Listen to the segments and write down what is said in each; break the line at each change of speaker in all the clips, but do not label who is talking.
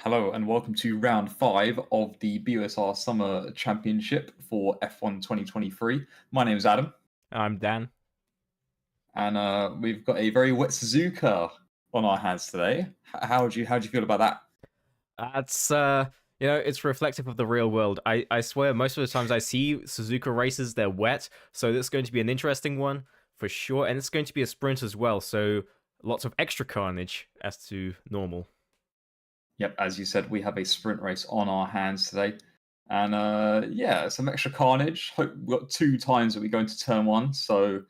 Hello and welcome to round 5 of the BUSR Summer Championship for F1 2023. My name is Adam,
I'm Dan.
and we've got a very wet Suzuka on our hands today. How do you feel about that?
That's it's reflective of the real world. I swear most of the times I see Suzuka races, they're wet, so this is going to be an interesting one for sure, and it's going to be a sprint as well, so lots of extra carnage as to normal.
Yep, as you said, we have a sprint race on our hands today, and yeah, some extra carnage. Hope we've got 2 times that we go into turn 1, so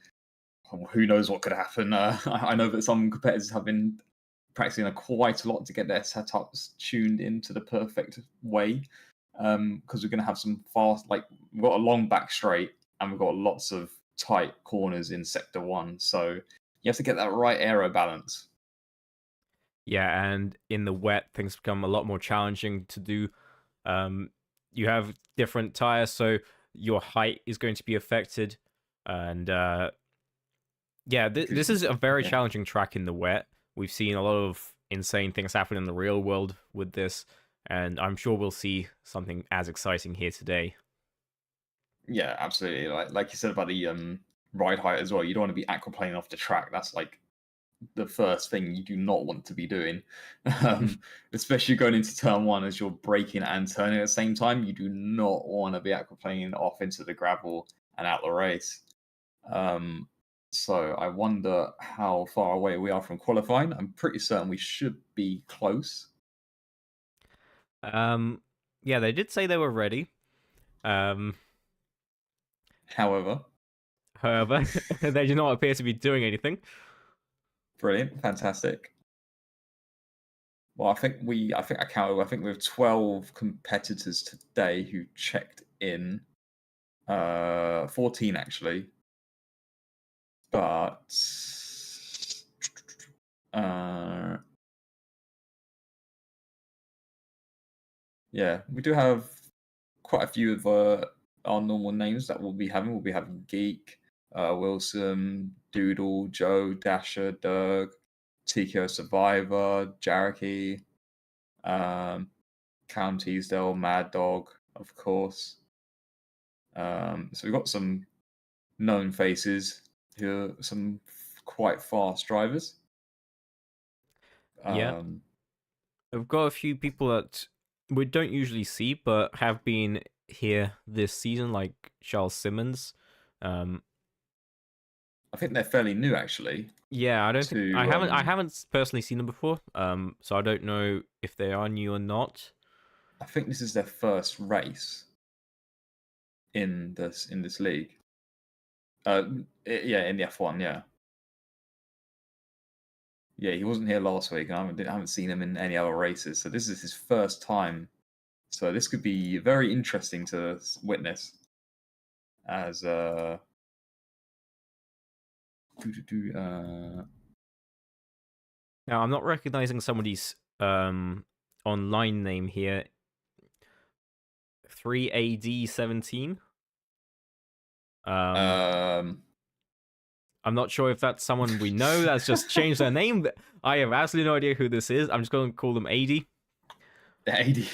who knows what could happen. I know that some competitors have been practicing quite a lot to get their setups tuned into the perfect way, because we're going to have some fast, like we've got a long back straight and we've got lots of tight corners in sector 1, so you have to get that right aero balance.
Yeah, and in the wet, things become a lot more challenging to do. You have different tires, so your height is going to be affected, and yeah, this is a very
Yeah.
challenging track in the wet. We've seen a lot of insane things happen in the real world with this, and I'm sure we'll see something as exciting here today.
Yeah, absolutely. Like you said about the ride height as well, you don't want to be aquaplaning off the track. That's like the first thing you do not want to be doing, especially going into turn 1 as you're braking and turning at the same time. You do not want to be aquaplaning off into the gravel and out the race. So I wonder how far away we are from qualifying. I'm pretty certain we should be close.
Um, yeah, they did say they were ready. Um,
However,
However, they do not appear to be doing anything.
brilliant, fantastic. Well, I think I counted. I think we have 12 competitors today who checked in. 14 actually, but uh, yeah, we do have quite a few of our normal names that we'll be having. We'll be having Geek, Wilson, Doodle, Joe, Dasher, Doug, TKO Survivor, Jaraki, Cam Teasdale, Mad Dog, of course. So we've got some known faces who are some quite fast drivers.
Yeah,
Um,
I've got a few people that we don't usually see, but have been here this season, like Charles Simmons. Um,
I think they're fairly new actually.
yeah, I don't think
To
I haven't personally seen them before. So I don't know if they are new or not.
I think this is their first race in this league. Yeah, in the F1, yeah. Yeah, he wasn't here last week, and I haven't seen him in any other races. So this is his first time. So this could be very interesting to witness. As
Now I'm not recognizing somebody's online name here. 3AD17.
um,
I'm not sure if that's someone we know that's just changed their name. I have absolutely no idea who this is. I'm just going to call them AD.
the 80.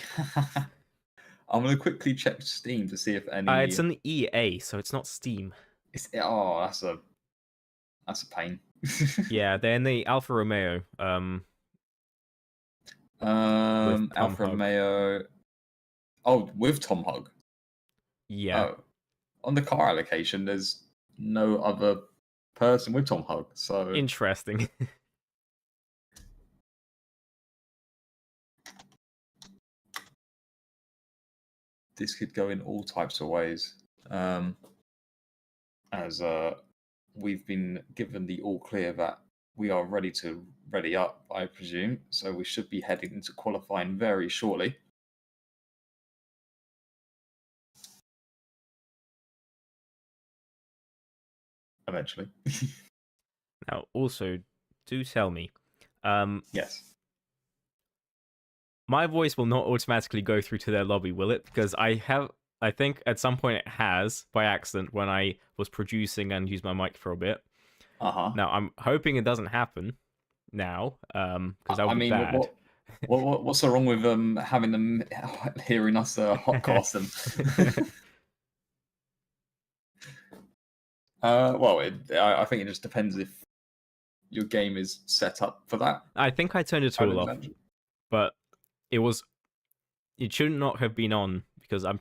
I'm gonna quickly check Steam to see if
It's
any.
an EA, so it's not Steam.
Oh, that's a pain.
Yeah, they're in the Alfa Romeo. With Tom
Alfa
Hug.
Romeo. Oh, with Tom Hug.
Yeah,
Oh, on the car allocation, there's no other person with Tom Hug. So
interesting.
this could go in all types of ways. As we've been given the all clear that we are ready up, I presume. So we should be heading into qualifying very shortly. Eventually.
Now, also, do tell me,
Yes.
my voice will not automatically go through to their lobby, will it? Because I think at some point it has by accident when I was producing and used my mic for a bit.
Uh huh.
Now I'm hoping it doesn't happen now, because that
I
would be
mean,
bad.
What's so wrong with having them hearing us hotcast them? Well, I think it just depends if your game is set up for that.
I think I turned it
I'd
all off,
imagine.
but it should not have been on because I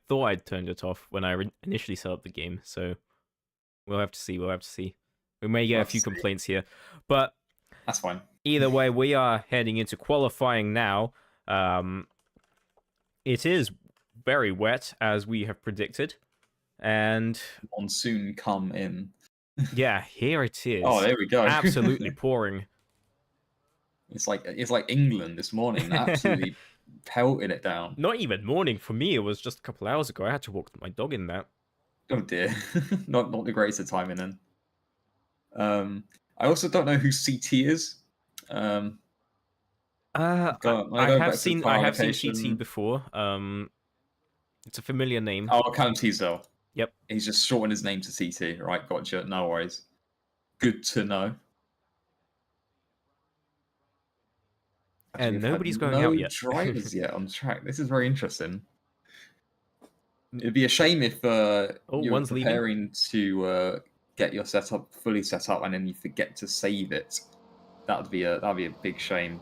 thought I'd turned it off when I initially set up the game. So we'll have to see. We'll have to see. We may get
We'll
a
have to
few
see.
complaints here, but
That's fine.
either way, we are heading into qualifying now. It is very wet as we have predicted, and
Monsoon come in.
yeah, here it is.
Oh, there we go.
Absolutely pouring.
It's like England this morning, absolutely pelting it down.
Not even morning for me. It was just a couple hours ago. I had to walk my dog in that.
Oh dear, not the greatest of timing then. I also don't know who CT is. Um,
I
going
have
back to the
seen
car
CT
location.
before. It's a familiar name.
Oh, Callum Teasdale.
Yep.
He's just shortened his name to CT. Right, gotcha. No worries. Good to know. As
And
we've had
nobody's going
no
out yet.
drivers yet on track. This is very interesting. It'd be a shame if
Oh,
you're
one's leaving.
preparing to get your setup fully set up and then you forget to save it. That'd be a big shame.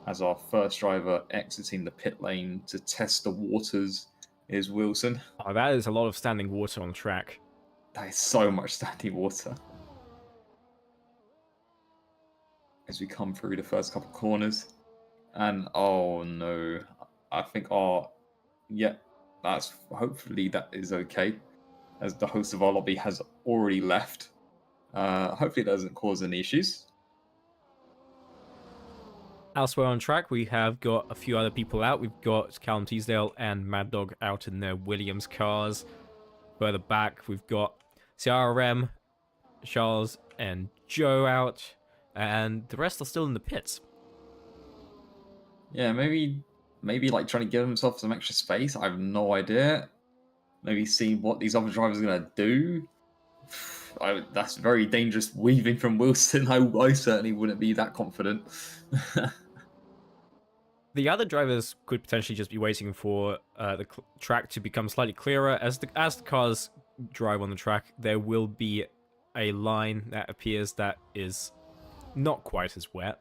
As our first driver exiting the pit lane to test the waters is Wilson.
Oh, that is a lot of standing water on track.
That is so much standing water. As we come through the first couple corners. And oh no, I think hopefully that is okay. As the host of our lobby has already left. Hopefully it doesn't cause any issues.
Elsewhere on track, we have got a few other people out. We've got Callum Teasdale and Mad Dog out in their Williams cars. Further back, we've got CRM, Charles, and Joe out. And the rest are still in the pits.
Yeah, maybe like trying to give himself some extra space. I have no idea. Maybe see what these other drivers are gonna do. That's very dangerous weaving from Wilson. I certainly wouldn't be that confident.
The other drivers could potentially just be waiting for the track to become slightly clearer. As the cars drive on the track, there will be a line that appears that is not quite as wet.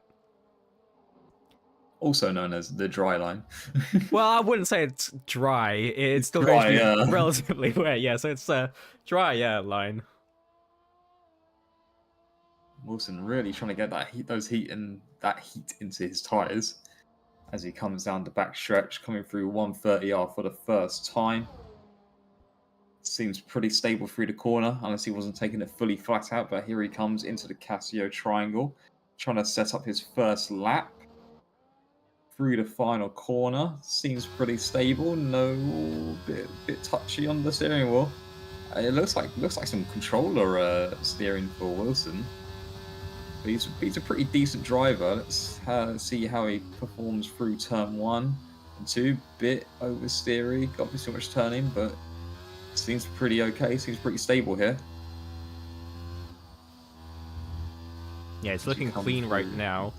Also known as the dry line.
Well, I wouldn't say it's dry. It's still
dry,
going to be relatively wet. Yeah, so it's a dry line.
Wilson really trying to get that heat into his tires as he comes down the back stretch, coming through 130R for the first time. Seems pretty stable through the corner, unless he wasn't taking it fully flat out, but here he comes into the Casio triangle, trying to set up his first lap. Through the final corner, seems pretty stable, no bit touchy on the steering wheel. It looks like some controller steering for Wilson. But he's a pretty decent driver. Let's see how he performs through turn 1 and 2. Bit oversteery, got too much turning, but seems pretty okay. Seems pretty stable here.
Yeah, it's looking clean right now.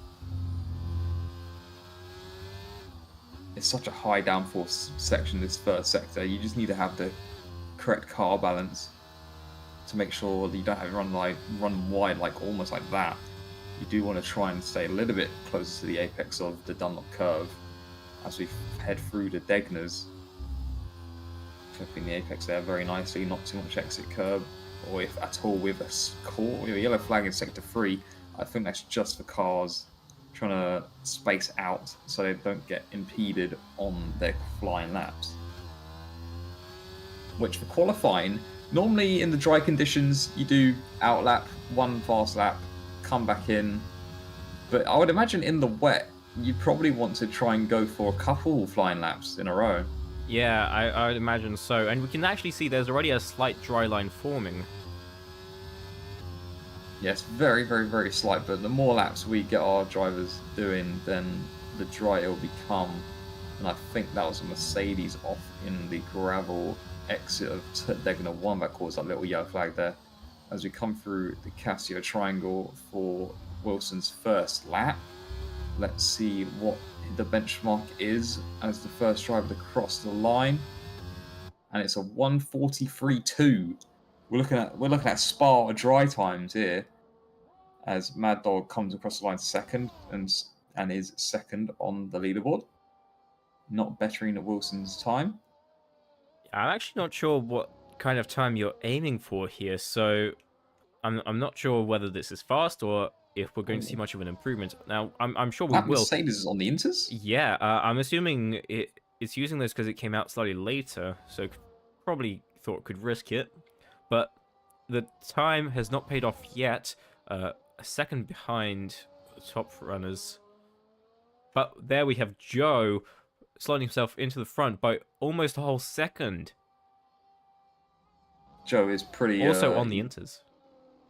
It's such a high downforce section, this first sector. You just need to have the correct car balance to make sure that you don't have run wide almost like that. You do want to try and stay a little bit closer to the apex of the Dunlop curve as we head through the Degners. Clipping the apex there very nicely, not too much exit curb, or if at all with a yellow flag in sector 3. I think that's just for cars trying to space out so they don't get impeded on their flying laps. Which for qualifying, normally in the dry conditions you do outlap, one fast lap, come back in. But I would imagine in the wet, you'd probably want to try and go for a couple flying laps in a row.
Yeah, I would imagine so. And we can actually see there's already a slight dry line forming.
Yes, very, very, very slight, but the more laps we get our drivers doing, then the dry it will become. And I think that was a Mercedes off in the gravel exit of Degner 1 that caused that little yellow flag there. As we come through the Casio triangle for Wilson's first lap, let's see what the benchmark is as the first driver to cross the line, and it's a 1:43.2. We're looking at Spa dry times here, as Mad Dog comes across the line second and is second on the leaderboard, not bettering Wilson's time.
I'm actually not sure what kind of time you're aiming for here, so I'm not sure whether this is fast or if we're going to see much of an improvement. Now, I'm sure we
That
will.
Mercedes is on the Inters?
Yeah, I'm assuming it's using this because it came out slightly later, so probably thought could risk it. But the time has not paid off yet. A second behind the top runners. But there we have Joe sliding himself into the front by almost a whole second.
Joe is pretty...
Also on the Inters.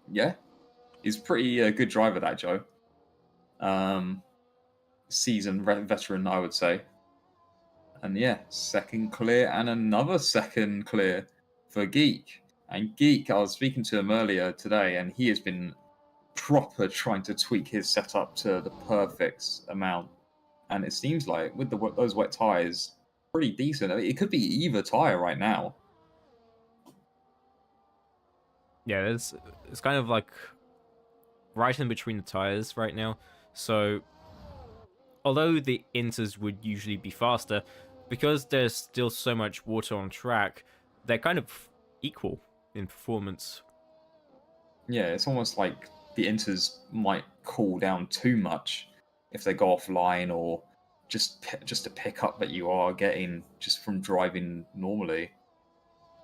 Yeah. He's pretty good driver, that Joe. Seasoned veteran, I would say. And yeah, second clear and another second clear for Geek. And Geek, I was speaking to him earlier today, and he has been proper trying to tweak his setup to the perfect amount. And it seems like with those wet tyres, pretty decent. I mean, it could be either tyre right now.
Yeah, it's kind of like right in between the tyres right now. So, although the Inters would usually be faster, because there's still so much water on track, they're kind of equal in performance.
Yeah, it's almost like the Inters might cool down too much if they go offline, or just a pickup that you are getting just from driving normally,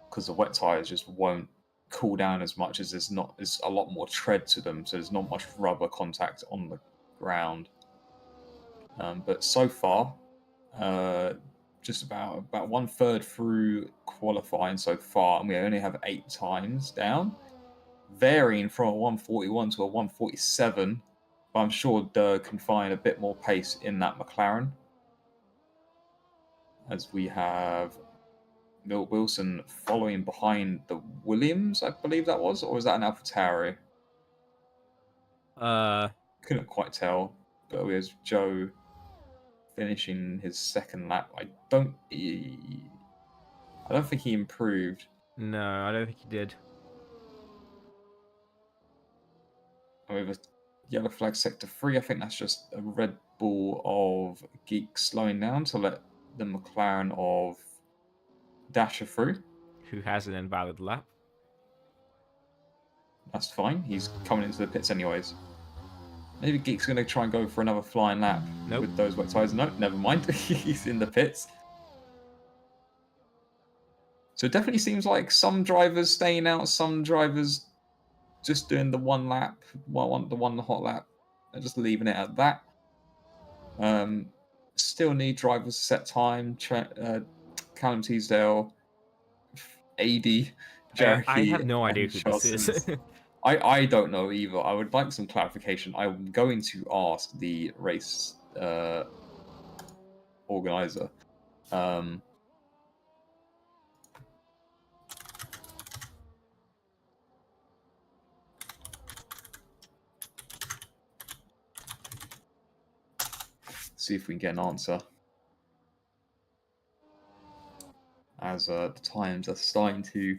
because the wet tires just won't cool down as much, as there's a lot more tread to them, so there's not much rubber contact on the ground. But so far, just about 1/3 through qualifying so far, and we only have 8 times down, varying from a 1:41 to a 1:47. But I'm sure Dirk can find a bit more pace in that McLaren, as we have Milt Wilson following behind the Williams, I believe that was, or was that an AlphaTauri? Couldn't quite tell. But we have Joe finishing his second lap. I don't think he improved.
No, I don't think he did.
And we have a yellow flag sector 3. I think that's just a Red Bull of Geek slowing down to let the McLaren of Dasher through.
Who has an invalid lap?
That's fine. He's coming into the pits anyways. Maybe Geek's going to try and go for another flying lap with those wet tyres. No, never mind. He's in the pits. So it definitely seems like some drivers staying out, some drivers just doing the one lap, the one hot lap, and just leaving it at that. Still need drivers to set time. Callum Teasdale, AD, Jerry.
I have no idea who this is.
I don't know either. I would like some clarification. I'm going to ask the race organizer. See if we can get an answer, as the times are starting to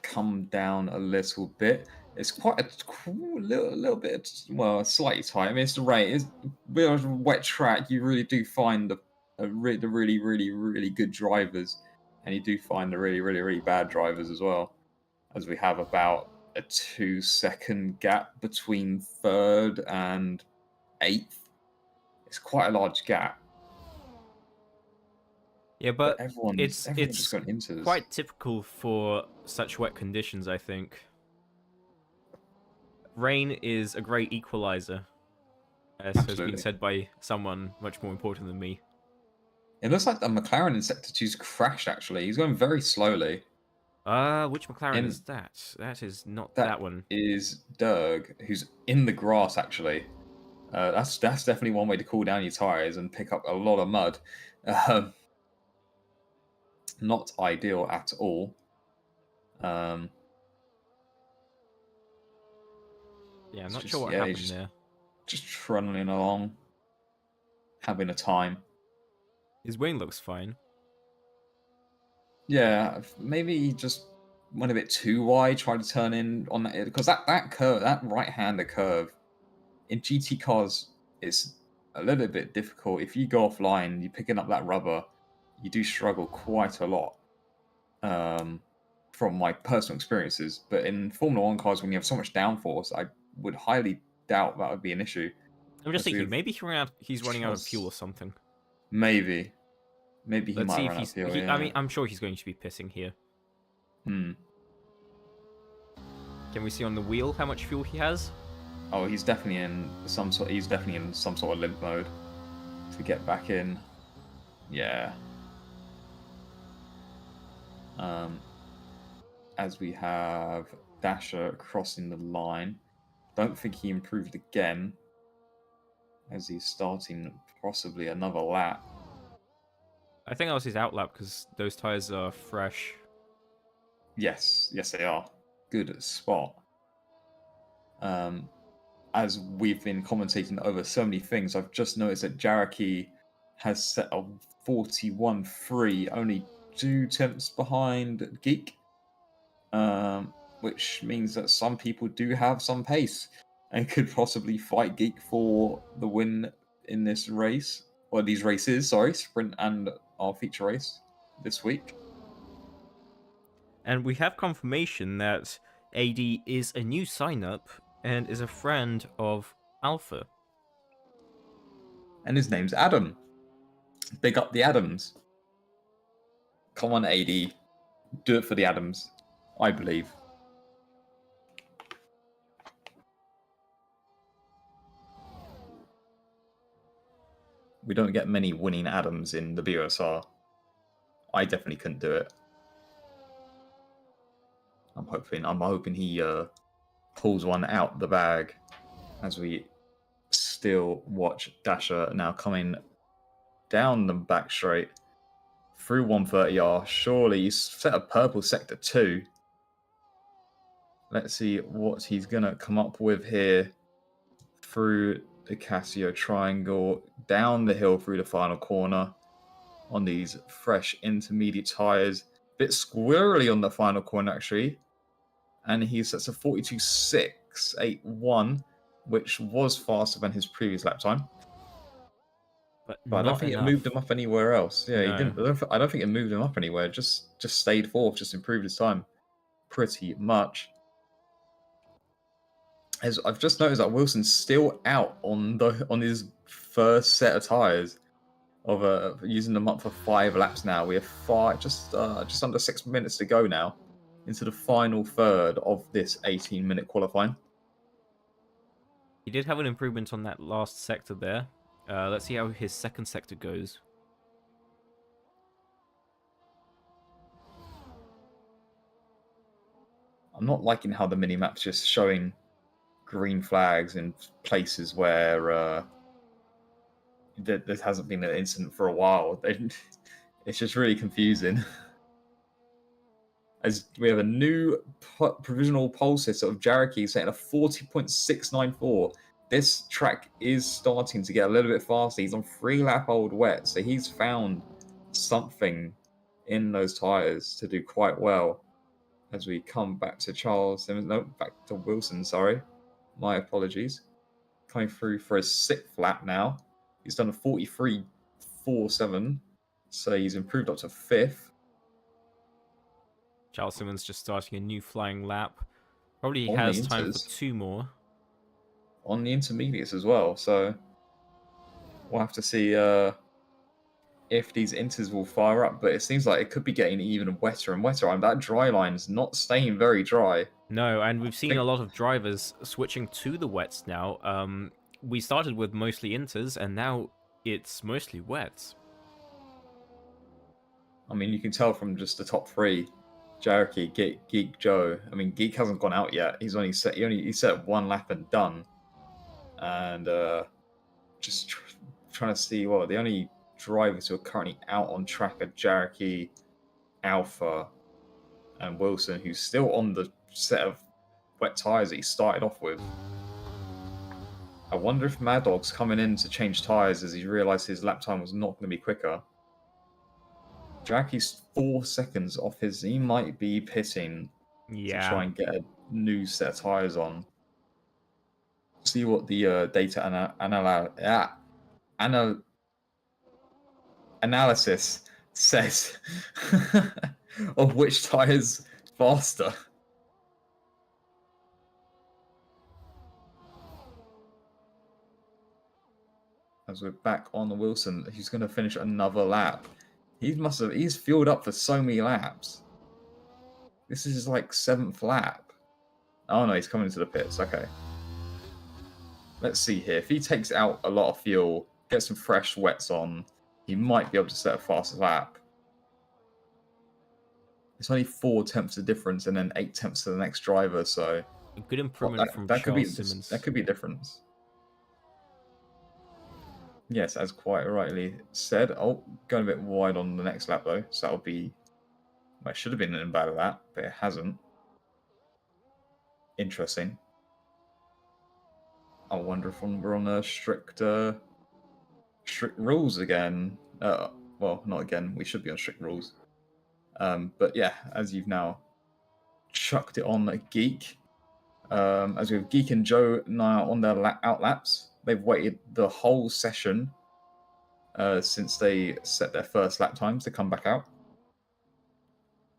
come down a little bit. It's quite a little bit, well, slightly tight. I mean, it's the rain. It's with a wet track. You really do find the really good drivers, and you do find the really bad drivers as well. As we have about a 2-second gap between 3rd and 8th. It's quite a large gap.
Yeah, but
everyone's just going into this.
Quite typical for such wet conditions, I think. Rain is a great equalizer, as has been said by someone much more important than me.
It looks like the McLaren in Sector 2's crashed, actually. He's going very slowly.
Which McLaren is that? That is not that one.
That is Dirk, who's in the grass, actually. That's definitely one way to cool down your tyres and pick up a lot of mud. Not ideal at all.
Yeah, I'm not sure what happened there.
Just trundling along. having a time.
His wing looks fine.
Yeah, maybe he just went a bit too wide, tried to turn in on that, because that curve, that right-hander curve in GT cars is a little bit difficult. If you go offline, you're picking up that rubber, you do struggle quite a lot. From my personal experiences, but in Formula One cars, when you have so much downforce, I would highly doubt that would be an issue.
I'm just
As
thinking, maybe he's running out of fuel or
Just
something.
maybe he
Let's
might
see if
run out of
he's.
fuel.
I
Yeah.
mean, I'm sure he's going to be pissing here.
Hmm.
Can we see on the wheel how much fuel he has?
Oh, he's definitely in some sort. He's definitely in some sort of limp mode to get back in. Yeah. As we have Dasher crossing the line. Don't think he improved again, as he's starting possibly another lap.
I think that was his outlap because those tires are fresh.
Yes, they are. Good spot. As we've been commentating over so many things, I've just noticed that Jaraki has set a 41.3, only 2 tenths behind Geek, which means that some people do have some pace and could possibly fight Geek for the win in this race, or these races, sorry, sprint and our feature race this week.
And we have confirmation that AD is a new sign-up and is a friend of Alpha.
And his name's Adam. Big up the Adams. Come on, AD. Do it for the Adams. I believe. We don't get many winning Adams in the BUSR. I definitely couldn't do it. I'm hoping he pulls one out the bag as we still watch Dasher now coming down the back straight through 130R. Surely he's set a purple sector 2. Let's see what he's gonna come up with here through the Casio triangle, down the hill through the final corner on these fresh intermediate tyres. Bit squirrely on the final corner actually. And he sets a 42.681, which was faster than his previous lap time.
But
I don't think it moved him up anywhere else. Yeah,
No.
he didn't. I don't think it moved him up anywhere. Just stayed fourth, just improved his time pretty much. As I've just noticed that Wilson's still out on his first set of tyres of using them up for 5 laps now. We have just under 6 minutes to go now into the final third of this 18-minute qualifying.
He did have an improvement on that last sector there. Let's see how his second sector goes.
I'm not liking how the mini-map's just showing green flags in places where there hasn't been an incident for a while. It's just really confusing. As we have a new provisional pole sitter of Jaraki setting a 40.694. This track is starting to get a little bit faster. He's on 3-lap-old wet, so he's found something in those tyres to do quite well. As we come back to back to Wilson, sorry. My apologies. Coming through for his 6th lap now. He's done a 43.47, so he's improved up to 5th.
Charles Simmons just starting a new flying lap. Probably has time for 2 more.
On the intermediates as well, so we'll have to see if these inters will fire up, but it seems like it could be getting even wetter and wetter. And that dry line is not staying very dry.
No, and we've seen a lot of drivers switching to the wets now. We started with mostly inters, and now it's mostly wets.
I mean, you can tell from just the top 3. Jaraki, Geek, Joe. I mean, Geek hasn't gone out yet. He set 1 lap and done. And just trying to see the only drivers who are currently out on track are Jaraki, Alpha, and Wilson, who's still on the set of wet tyres that he started off with. I wonder if Mad Dog's coming in to change tyres as he realised his lap time was not going to be quicker. Jackie's 4 seconds off his... He might be pitting to try and get a new set of tyres on. See what the data analysis says of which tyre's faster. As we're back on the Wilson, he's going to finish another lap. He's fueled up for so many laps. This is his like 7th lap. Oh no, he's coming into the pits. Okay. Let's see here. If he takes out a lot of fuel, gets some fresh wets on, he might be able to set a faster lap. It's only 4 tenths of difference and then 8 tenths to the next driver, so...
A good improvement from Charles Simmons.
That could be a difference. Yes, as quite rightly said. Oh, going a bit wide on the next lap, though. So that'll be... Well, it should have been an invalid lap, but it hasn't. Interesting. I wonder if we're on strict rules again. Well, not again. We should be on strict rules. But yeah, as you've now chucked it on Geek. As we have Geek and Joe now on their out laps. They've waited the whole session since they set their first lap times to come back out.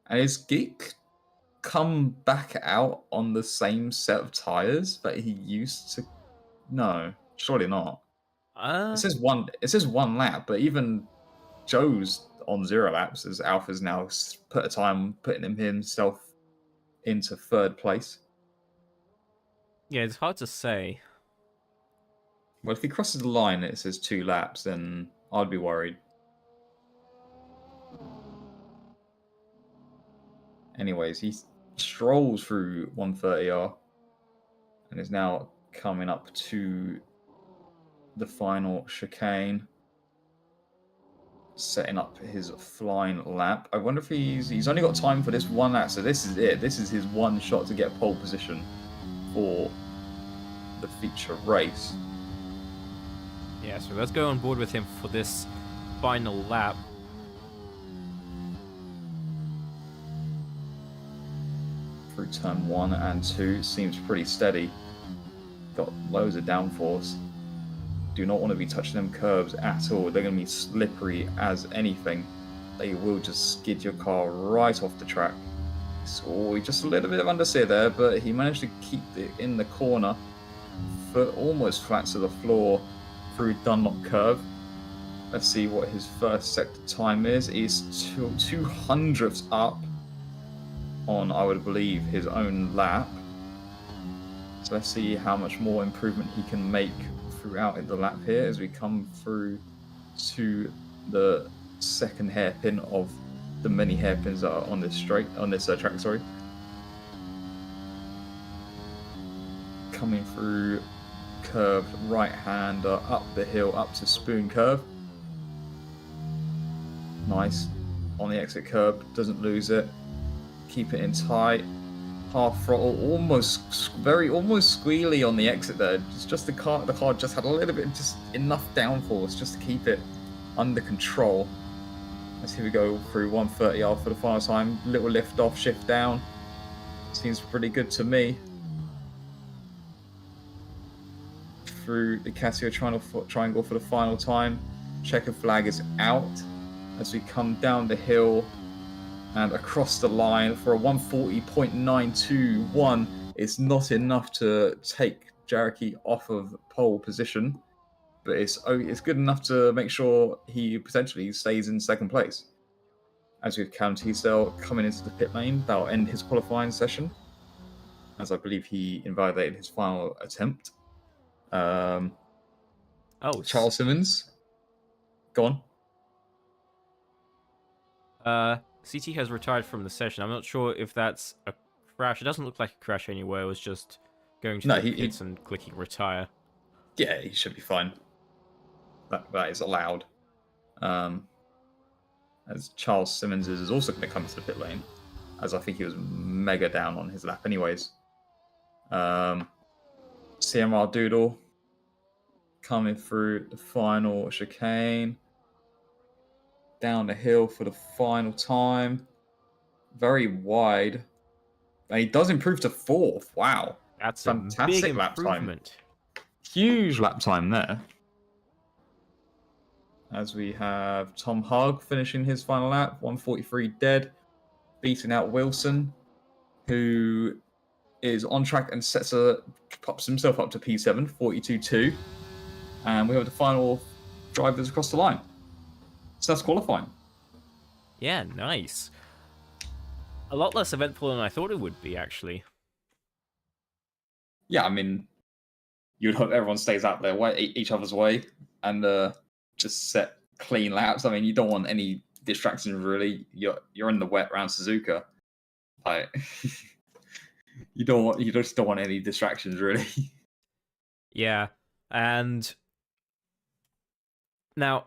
And is Geek come back out on the same set of tyres that he used to? No, surely not. It says one lap, but even Joe's on 0 laps as Alpha's now put a time putting himself into 3rd place.
Yeah, it's hard to say.
Well, if he crosses the line and it says 2 laps, then I'd be worried. Anyways, he strolls through 130R and is now coming up to the final chicane, setting up his flying lap. I wonder if he's only got time for this 1 lap, so this is it. This is his 1 shot to get pole position for the feature race.
Yeah, so let's go on board with him for this final lap.
Through turn 1 and 2, seems pretty steady. Got loads of downforce. Do not want to be touching them curbs at all. They're going to be slippery as anything. They will just skid your car right off the track. So just a little bit of understeer there, but he managed to keep it in the corner. Foot almost flat to the floor through Dunlop curve. Let's see what his first sector time is. He's 200ths up on, I would believe, his own lap. So let's see how much more improvement he can make throughout the lap here as we come through to the 2nd hairpin of the many hairpins that are on this track. Sorry, coming through curved right hander up the hill up to Spoon curve. Nice on the exit curb, doesn't lose it. Keep it in tight. Half throttle, almost squealy on the exit there. It's just the car just had a little bit, just enough downforce just to keep it under control. Let's see, we go through 130R for the final time. Little lift off, shift down. Seems pretty good to me. Through the Casio triangle for the final time. Checker flag is out as we come down the hill and across the line for a 140.921. It's not enough to take Jareki off of pole position, but it's good enough to make sure he potentially stays in 2nd place. As we have Cam Teasdale coming into the pit lane, that'll end his qualifying session, as I believe he invalidated his final attempt. Charles Simmons, go
on. CT has retired from the session. I'm not sure if that's a crash. It doesn't look like a crash anywhere. It was just going to the pits and clicking retire.
Yeah, he should be fine. That is allowed. As Charles Simmons is also going to come to the pit lane, as I think he was mega down on his lap anyways. CMR Doodle coming through the final chicane. Down the hill for the final time. Very wide. And he does improve to 4th. Wow.
That's a big
Fantastic lap time.
improvement.
Huge lap time there. As we have Tom Hug finishing his final lap, 143 dead, beating out Wilson, who is on track and pops himself up to P7, 42.2. And we have the final drivers across the line. So that's qualifying.
Yeah, nice. A lot less eventful than I thought it would be, actually.
Yeah, I mean, you'd hope everyone stays out their way, each other's way, and just set clean laps. I mean, you don't want any distractions, really. You're in the wet around Suzuka. Like, you just don't want any distractions, really.
Yeah, and now,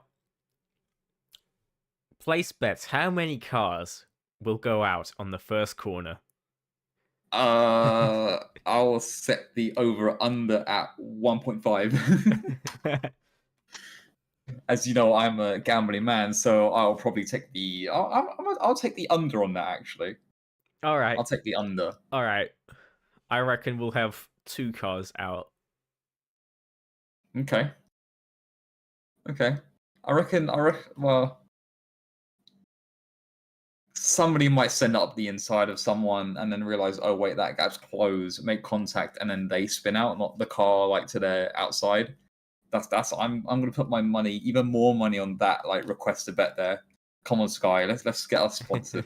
place bets. How many cars will go out on the first corner?
I'll set the over/under at 1.5. As you know, I'm a gambling man, so I'll probably take the. I'll take the under on that. Actually,
All right.
I'll take the under.
All right. I reckon we'll have 2 cars out.
Okay. I reckon. Well, somebody might send up the inside of someone and then realize, oh wait, that gap's closed, make contact, and then they spin out, not the car like to their outside. That's. I'm gonna put my money, even more money on that. Like request a bet there. Come on, Sky. Let's get us sponsored.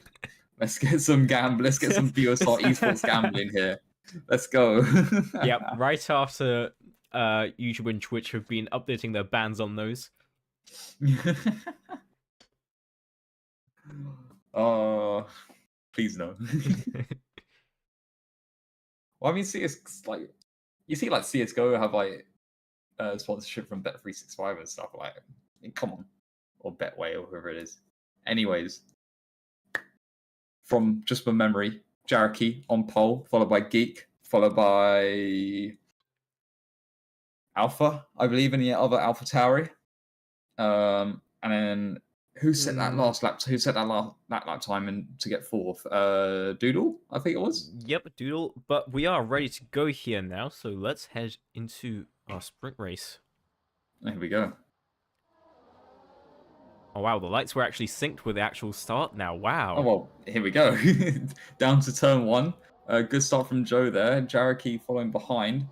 Let's get some Let's get some BUSR esports gambling here. Let's go.
Yep. Right after YouTube and Twitch have been updating their bans on those.
Oh, please no. Well, I mean, like you see, like CS:GO have like sponsorship from Bet365 and stuff. Like, I mean, come on, or Betway or whoever it is. Anyways, from memory, Jaraki on pole, followed by Geek, followed by Alpha, I believe, in the other Alpha Tauri. And then who set that last lap? Who set that lap time and to get 4th? Doodle, I think it was.
Yep, Doodle. But we are ready to go here now, so let's head into our sprint race.
Here we go.
Oh wow, the lights were actually synced with the actual start now. Wow.
Oh well, here we go. Down to turn 1. Good start from Joe there. Jaraki following behind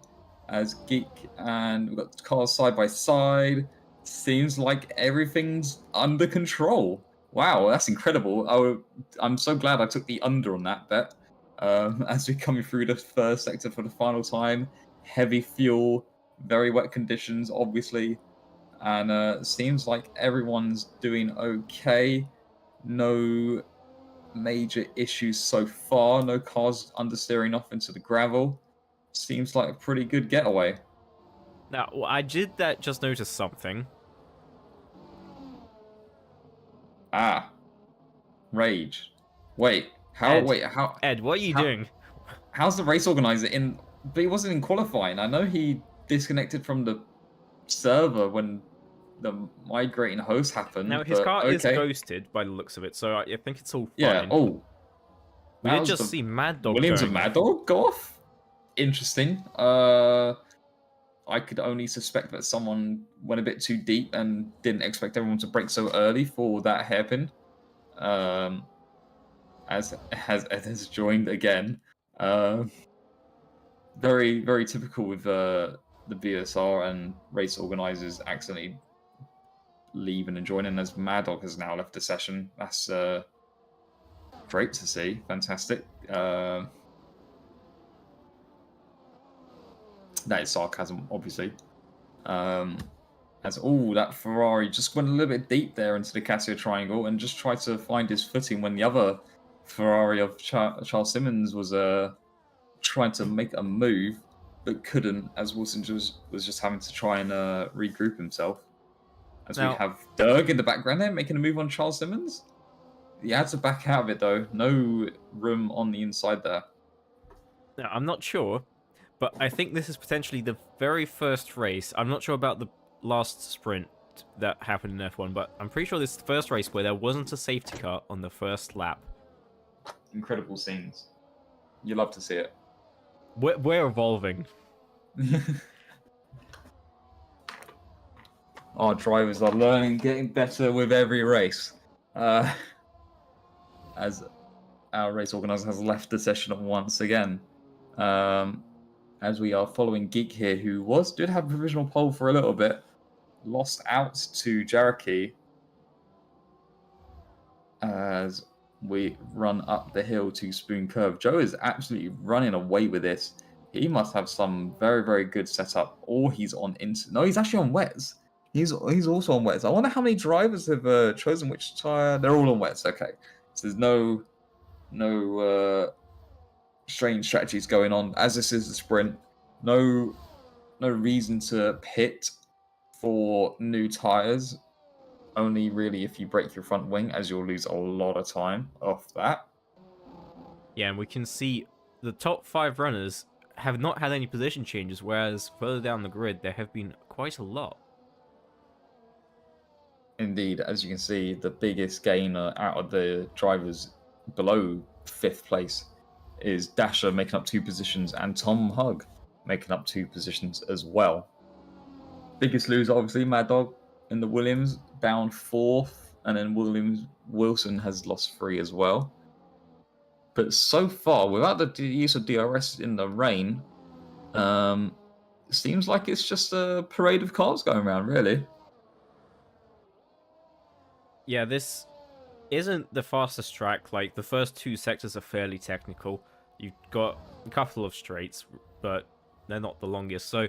as Geek, and we've got cars side by side. Seems like everything's under control. Wow, that's incredible. I'm so glad I took the under on that bet. As we're coming through the first sector for the final time, heavy fuel, very wet conditions, obviously, and seems like everyone's doing okay. No major issues so far. No cars understeering off into the gravel. Seems like a pretty good getaway.
Now, I did just notice something.
Rage. Wait,
Ed, what are you doing?
How's the race organizer in? But he wasn't in qualifying. I know he disconnected from the server when the migrating host happened.
Now, his car is ghosted by the looks of it, so I think it's all fine.
Yeah,
we did just see Mad Dog
Williams and Mad Dog go off? Interesting. I could only suspect that someone went a bit too deep and didn't expect everyone to brake so early for that hairpin. As has joined again. Very, very typical with the BUSR and race organizers accidentally leaving and joining, as Mad Dog has now left the session. That's great to see. Fantastic. That is sarcasm, obviously. That Ferrari just went a little bit deep there into the Casio triangle and just tried to find his footing when the other Ferrari of Charles Simmons was trying to make a move, but couldn't, as Wilson was just having to try and regroup himself. We have Dirk in the background there making a move on Charles Simmons. He had to back out of it, though. No room on the inside there.
Now, I'm not sure, but I think this is potentially the very first race. I'm not sure about the last sprint that happened in F1, but I'm pretty sure this is the first race where there wasn't a safety car on the first lap.
Incredible scenes. You love to see it.
We're evolving.
Our drivers are learning, getting better with every race. As our race organizer has left the session once again. As we are following Geek here, who did have a provisional pole for a little bit, lost out to Jaraki as we run up the hill to Spoon Curve. Joe is absolutely running away with this. He must have some very, very good setup, or he's on No, he's actually on wets. He's also on wets. I wonder how many drivers have chosen which tire. They're all on wets. Okay, so there's no strange strategies going on. As this is a sprint, no reason to pit for new tires. Only really if you break your front wing, as you'll lose a lot of time off that.
Yeah, and we can see the top 5 runners have not had any position changes, whereas further down the grid there have been quite a lot.
Indeed, as you can see, the biggest gainer out of the drivers below 5th place is Dasher making up 2 positions and Tom Hug making up 2 positions as well. Biggest loser, obviously, Mad Dog in the Williams, down 4th, and then Wilson has lost 3 as well. But so far, without the use of DRS in the rain, seems like it's just a parade of cars going around, really.
Yeah, this isn't the fastest track. Like, the first 2 sectors are fairly technical. You've got a couple of straights, but they're not the longest, so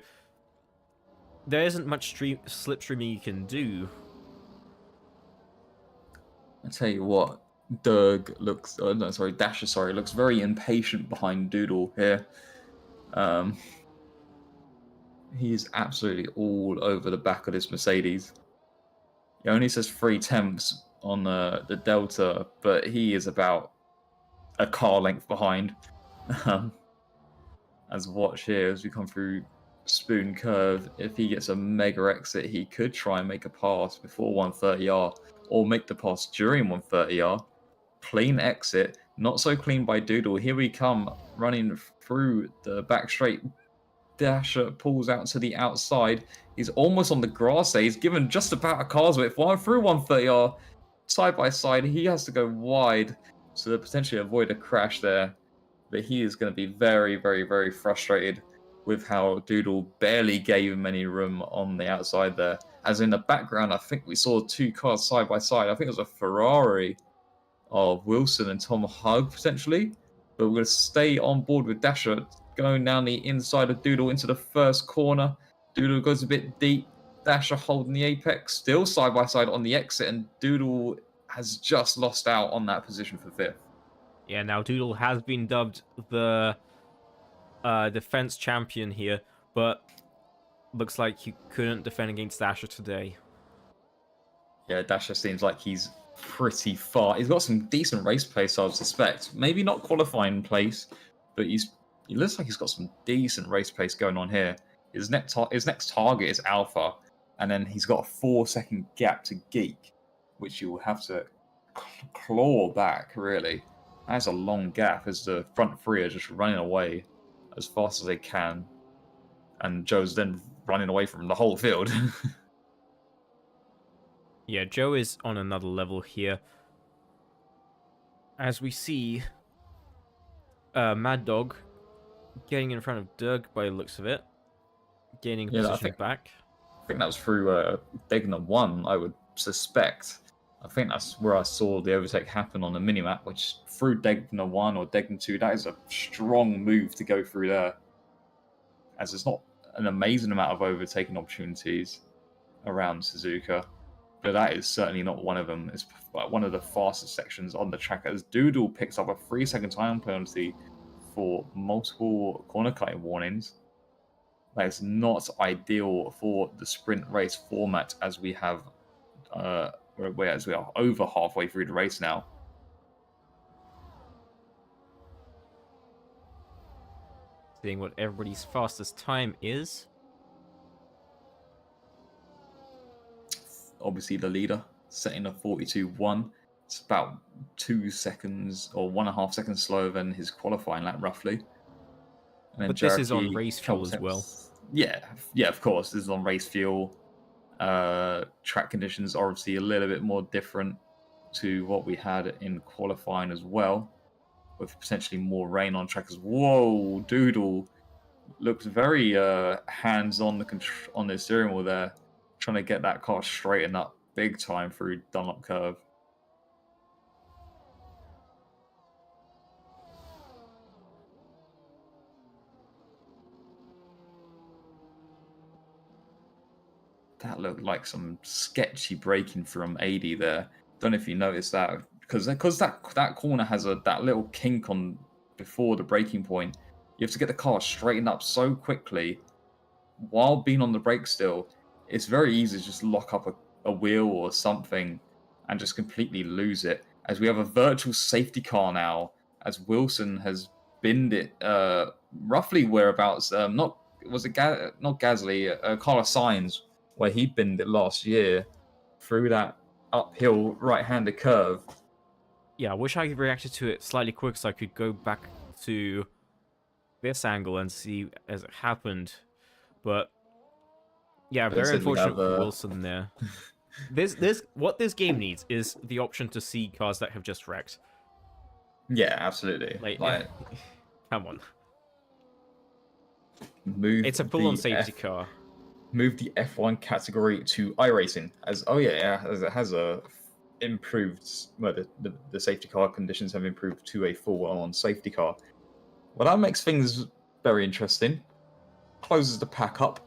there isn't much slipstreaming you can do.
I tell you what, Dasher looks very impatient behind Doodle here. He's absolutely all over the back of this Mercedes. He only says 3/10 on the Delta, but he is about a car length behind. As watch here as we come through Spoon Curve, if he gets a mega exit, he could try and make a pass before 130R, or make the pass during 130R. Clean exit, not so clean by Doodle. Here we come, running through the back straight. Dasher pulls out to the outside. He's almost on the grass there. He's given just about a car's width. Through 130R, side by side. He has to go wide to potentially avoid a crash there. But he is going to be very, very, very frustrated with how Doodle barely gave him any room on the outside there. As in the background, I think we saw 2 cars side by side. I think it was a Ferrari of Wilson and Tom Hug, potentially. But we're going to stay on board with Dasher, going down the inside of Doodle into the first corner. Doodle goes a bit deep. Dasher holding the apex, still side by side on the exit, and Doodle has just lost out on that position for 5th.
Yeah, now Doodle has been dubbed the defense champion here, but looks like he couldn't defend against Dasher today.
Yeah, Dasher seems like he's pretty far. He's got some decent race pace, I would suspect. Maybe not qualifying place, but he looks like he's got some decent race pace going on here. His next target is Alpha, and then he's got a 4-second gap to Geek, which you will have to claw back, really. That's a long gap as the front 3 are just running away as fast as they can. And Joe's then running away from the whole field.
Yeah, Joe is on another level here. As we see Mad Dog getting in front of Doug by the looks of it. Gaining position back.
I think that was through Degner 1, I would suspect. I think that's where I saw the overtake happen on the minimap, which through Degner 1 or Degner 2, that is a strong move to go through there. As there's not an amazing amount of overtaking opportunities around Suzuka. But that is certainly not one of them. It's one of the fastest sections on the track, as Doodle picks up a 3-second time penalty for multiple corner cutting warnings. That is not ideal for the sprint race format, as we have, as we are over halfway through the race now.
Seeing what everybody's fastest time is.
obviously the leader, setting a 42.1. It's about 2 seconds or 1.5 seconds slower than his qualifying lap, roughly. And then
But this is on
Cherokee,
race fuel as well.
Yeah, of course. This is on race fuel. Track conditions are obviously a little bit more different to what we had in qualifying as well, with potentially more rain on track. Whoa, Doodle looks very hands on on the steering wheel there, trying to get that car straightened up big time through Dunlop curve. That looked like some sketchy braking from 80 there. Don't know if you noticed that, because that corner has that little kink on before the braking point. You have to get the car straightened up so quickly while being on the brake still. It's very easy to just lock up a wheel or something and just completely lose it. As we have a virtual safety car now, as Wilson has binned it roughly whereabouts. Not Gasly, Carlos Sainz, where he binned it last year through that uphill right-handed curve.
Yeah, I wish I reacted to it slightly quicker so I could go back to this angle and see as it happened. But yeah, very unfortunate for Wilson there. What this game needs is the option to see cars that have just wrecked.
Yeah, absolutely.
Like come on.
It's
a full-on safety car.
Move the F1 category to iRacing, as it has a improved. Well, the safety car conditions have improved to a full-on safety car. Well, that makes things very interesting. Closes the pack up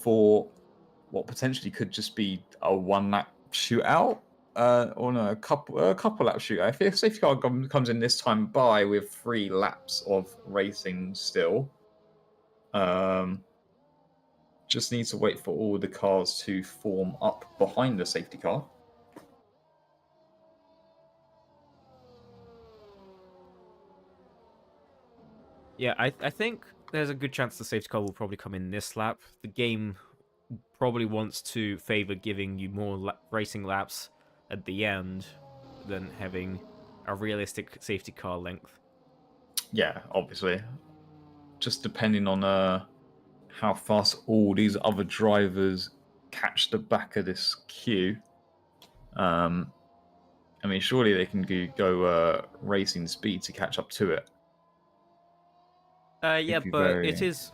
for what potentially could just be a one-lap shootout, or no, a couple lap shootout. If the safety car comes in this time by with 3 laps of racing still, just need to wait for all the cars to form up behind the safety car.
Yeah, I think there's a good chance the safety car will probably come in this lap. The game probably wants to favor giving you more racing laps at the end than having a realistic safety car length.
Yeah, obviously. Just depending on how fast all these other drivers catch the back of this queue. I mean, surely they can go racing speed to catch up to it.
Yeah, but it is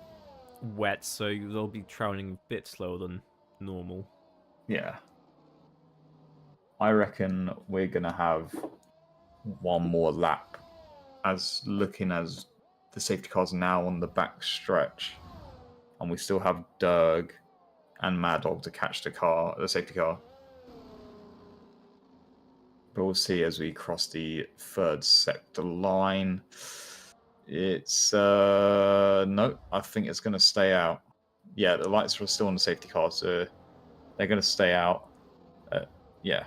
wet, so they'll be traveling a bit slower than normal.
Yeah. I reckon we're going to have one more lap, as looking as the safety car's now on the back stretch, and we still have Derg and Mad Dog to catch the safety car. But we'll see as we cross the 3rd sector line. It's no, I think it's going to stay out. Yeah, the lights are still on the safety car, so they're going to stay out. Yeah.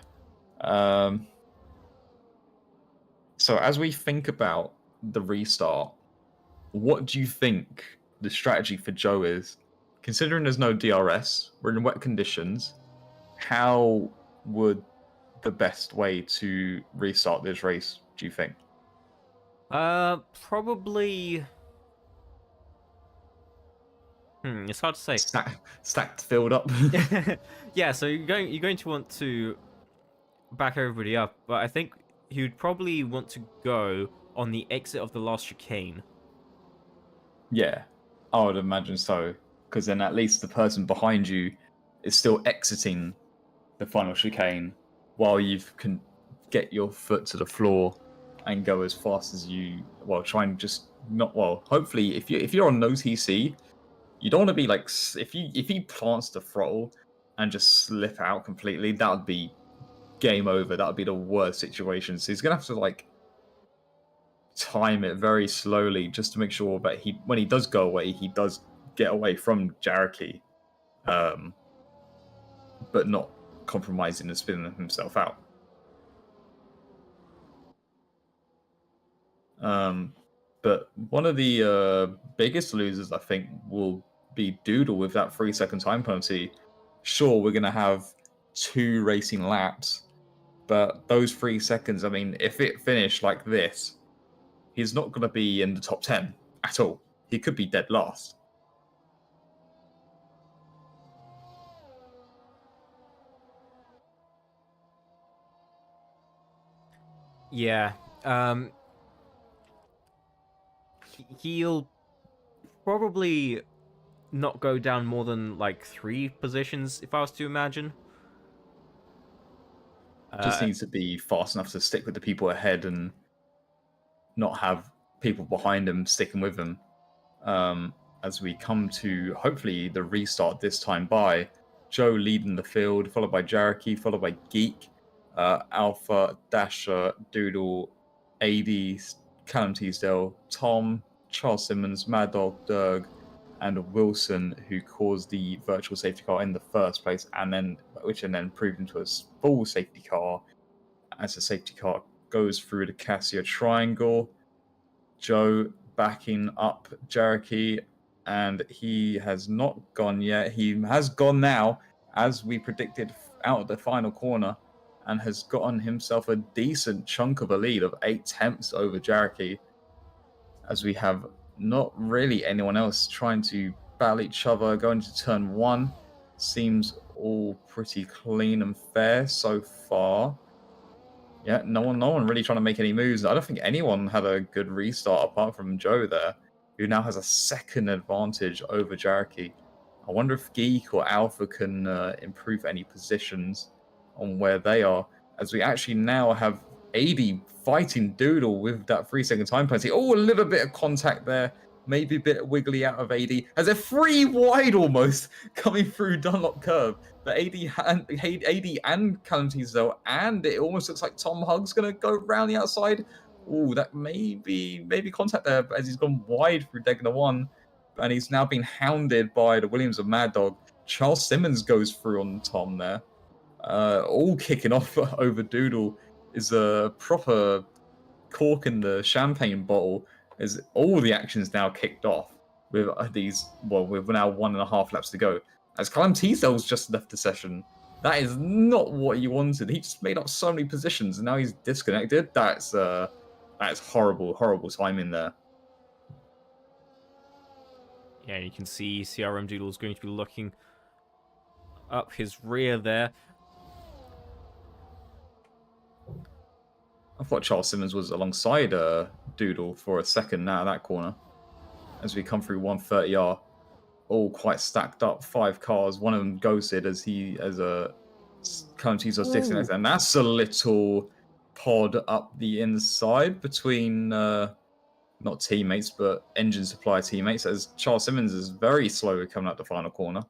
So as we think about the restart, what do you think the strategy for Joe is? Considering there's no DRS, we're in wet conditions, how would the best way to restart this race, do you think?
Probably. It's hard to say.
Stacked, filled up.
Yeah, so you're going to want to back everybody up, but I think you'd probably want to go on the exit of the last chicane.
Yeah, I would imagine so, because then at least the person behind you is still exiting the final chicane while you can get your foot to the floor and go as fast as you. Well, try and just not. Well, hopefully, if you're on no TC, you don't want to be like if he plants the throttle and just slip out completely. That would be game over. That would be the worst situation. So he's gonna have to like time it very slowly just to make sure that when he does go away, he does get away from Cherokee, but not compromising and spinning himself out. But one of the biggest losers, I think, will be Doodle with that 3-second time penalty. Sure, we're going to have 2 racing laps. But those 3 seconds, I mean, if it finished like this, he's not going to be in the top 10 at all. He could be dead last.
Yeah. He'll probably not go down more than like 3 positions, if I was to imagine.
Just needs to be fast enough to stick with the people ahead and not have people behind him sticking with him. As we come to hopefully the restart this time by Joe leading the field, followed by Jareki, followed by Geek, Alpha, Dasher, Doodle, AD, Callum Teasdale, Tom, Charles Simmons, Mad Dog, Derg, and Wilson, who caused the virtual safety car in the first place, and then proved into a full safety car as the safety car goes through the Cassia triangle. Joe backing up Jareki, and he has not gone yet. He has gone now, as we predicted, out of the final corner, and has gotten himself a decent chunk of a lead of 8 tenths over Jareki, as we have not really anyone else trying to battle each other. Going to turn 1 seems all pretty clean and fair so far. Yeah, no one really trying to make any moves. I don't think anyone had a good restart apart from Joe there, who now has a second advantage over Jareki. I wonder if Geek or Alpha can improve any positions on where they are, as we actually now have AD fighting Doodle with that 3-second time penalty. Oh, a little bit of contact there. Maybe a bit wiggly out of AD, as they're 3 wide almost coming through Dunlop curve. The AD and Callum Teasdale, and it almost looks like Tom Hug's going to go around the outside. Oh, that maybe contact there, as he's gone wide through Degner 1, and he's now been hounded by the Williams of Mad Dog. Charles Simmons goes through on Tom there. All kicking off over Doodle is a proper cork in the champagne bottle, as all the action's now kicked off with with now 1.5 laps to go. As Callum Teasdale's just left the session. That is not what you wanted. He just made up so many positions, and now he's disconnected. That's horrible timing there.
Yeah, you can see CRM Doodle is going to be looking up his rear there.
I thought Charles Simmons was alongside Doodle for a second now, that corner. As we come through 130R, all quite stacked up, 5 cars. One of them ghosted as Callum Teasdale's disconnected. And that's a little pod up the inside between not teammates, but engine supply teammates, as Charles Simmons is very slow coming out the final corner.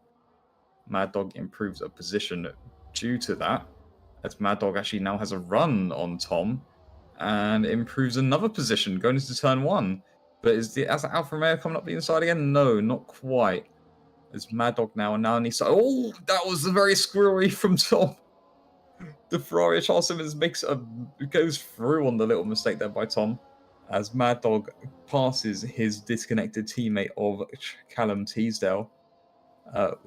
Mad Dog improves a position due to that, as Mad Dog actually now has a run on Tom and improves another position going into turn 1. But is Alfa Romeo coming up the inside again? No, not quite. As Mad Dog now needs to... Oh, that was very squirrely from Tom. The Ferrari Charles Simmons goes through on the little mistake there by Tom, as Mad Dog passes his disconnected teammate of Callum Teasdale,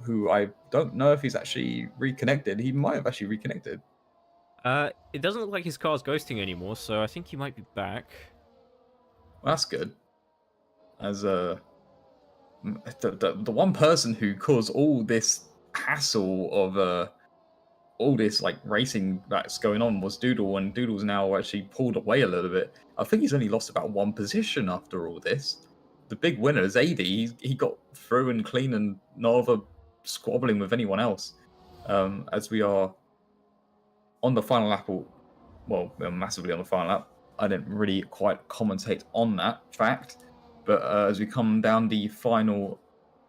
who I don't know if he's actually reconnected. He might have actually reconnected.
It doesn't look like his car's ghosting anymore, so I think he might be back.
Well, that's good. As the one person who caused all this hassle of all this like racing that's going on was Doodle, and Doodle's now actually pulled away a little bit. I think he's only lost about 1 position after all this. The big winner is AD. He got through and clean and not over squabbling with anyone else. As we are on the final lap, we're massively on the final lap. I didn't really quite commentate on that fact, but as we come down the final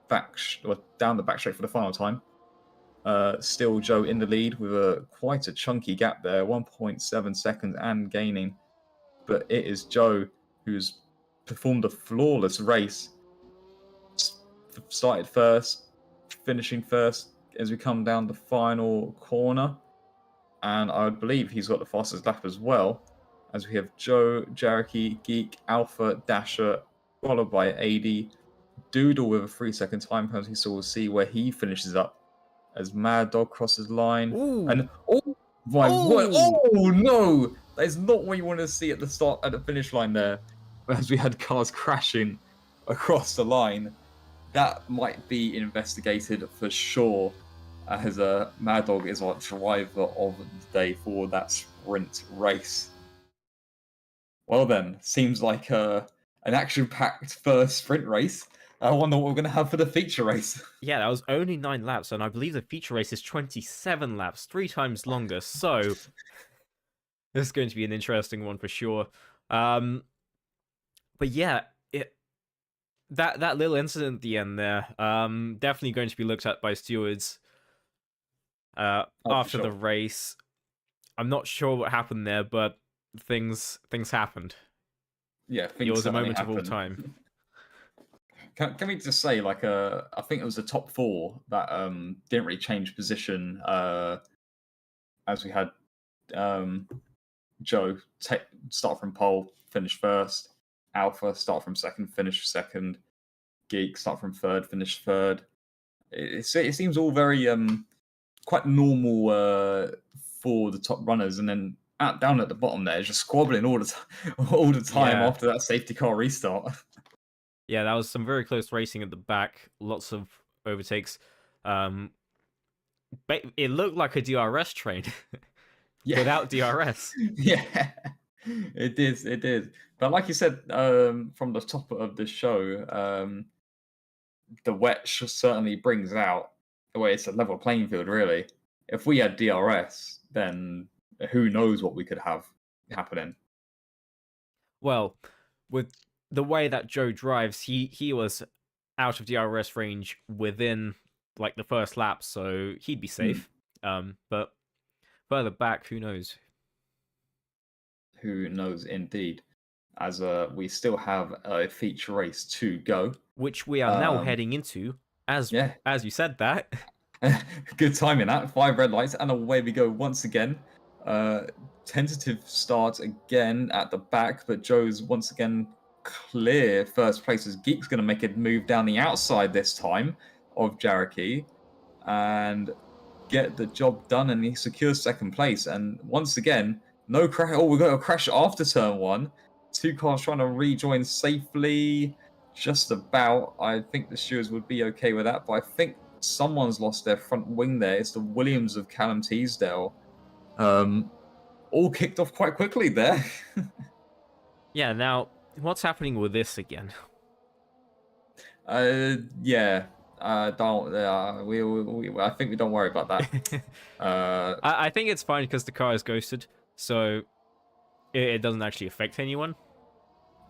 down the backstretch for the final time, still Joe in the lead with quite a chunky gap there, 1.7 seconds and gaining. But it is Joe who's performed a flawless race. Started first, finishing first as we come down the final corner. And I would believe he's got the fastest lap as well, as we have Joe, Jareki, Geek, Alpha, Dasher, followed by AD, Doodle with a 3-second time penalty, so we'll see where he finishes up. as Mad Dog crosses line.
Ooh.
And oh my word!
Oh!
Oh no! That is not what you want to see at the finish line there. As we had cars crashing across the line, that might be investigated for sure. As Mad Dog is our driver of the day for that sprint race. Well then, seems like an action-packed first sprint race. I wonder what we're going to have for the feature race.
Yeah, that was only 9 laps, and I believe the feature race is 27 laps, 3 times longer. So this is going to be an interesting one for sure. But yeah, that little incident at the end there, definitely going to be looked at by stewards after the race. I'm not sure what happened there, but things happened.
Yeah,
it was a moment of all time.
Can we just say, like, I think it was the top 4 that didn't really change position as we had Joe start from pole, finish first, Alpha start from second, finish second, Geek start from third, finish third. It seems all very quite normal for the top runners, and then down at the bottom there, just squabbling all the time
Yeah.
after that safety car restart.
Yeah, that was some very close racing at the back. Lots of overtakes. It looked like a DRS train without DRS.
Yeah, it did. But like you said, from the top of the show, the wet certainly brings out. Well, it's a level playing field, really. If we had DRS, then who knows what we could have happening.
Well, with the way that Joe drives, he was out of DRS range within like the first lap, so he'd be safe. But further back, who knows?
Who knows indeed. As we still have a feature race to go,
which we are now heading into. As you said that.
Good timing, that 5 red lights, and away we go once again. Tentative start again at the back, but Joe's once again clear first place as Geek's going to make a move down the outside this time of Jaraki and get the job done, and he secures second place. And once again, no crash. Oh, we've got a crash after turn 1. 2 cars trying to rejoin safely, just about. I think the stewards would be okay with that, but I think someone's lost their front wing there. It's the Williams of Callum Teasdale. All kicked off quite quickly there.
Yeah, now, what's happening with this again?
Yeah. I think we don't worry about that.
I think it's fine because the car is ghosted, so it doesn't actually affect anyone.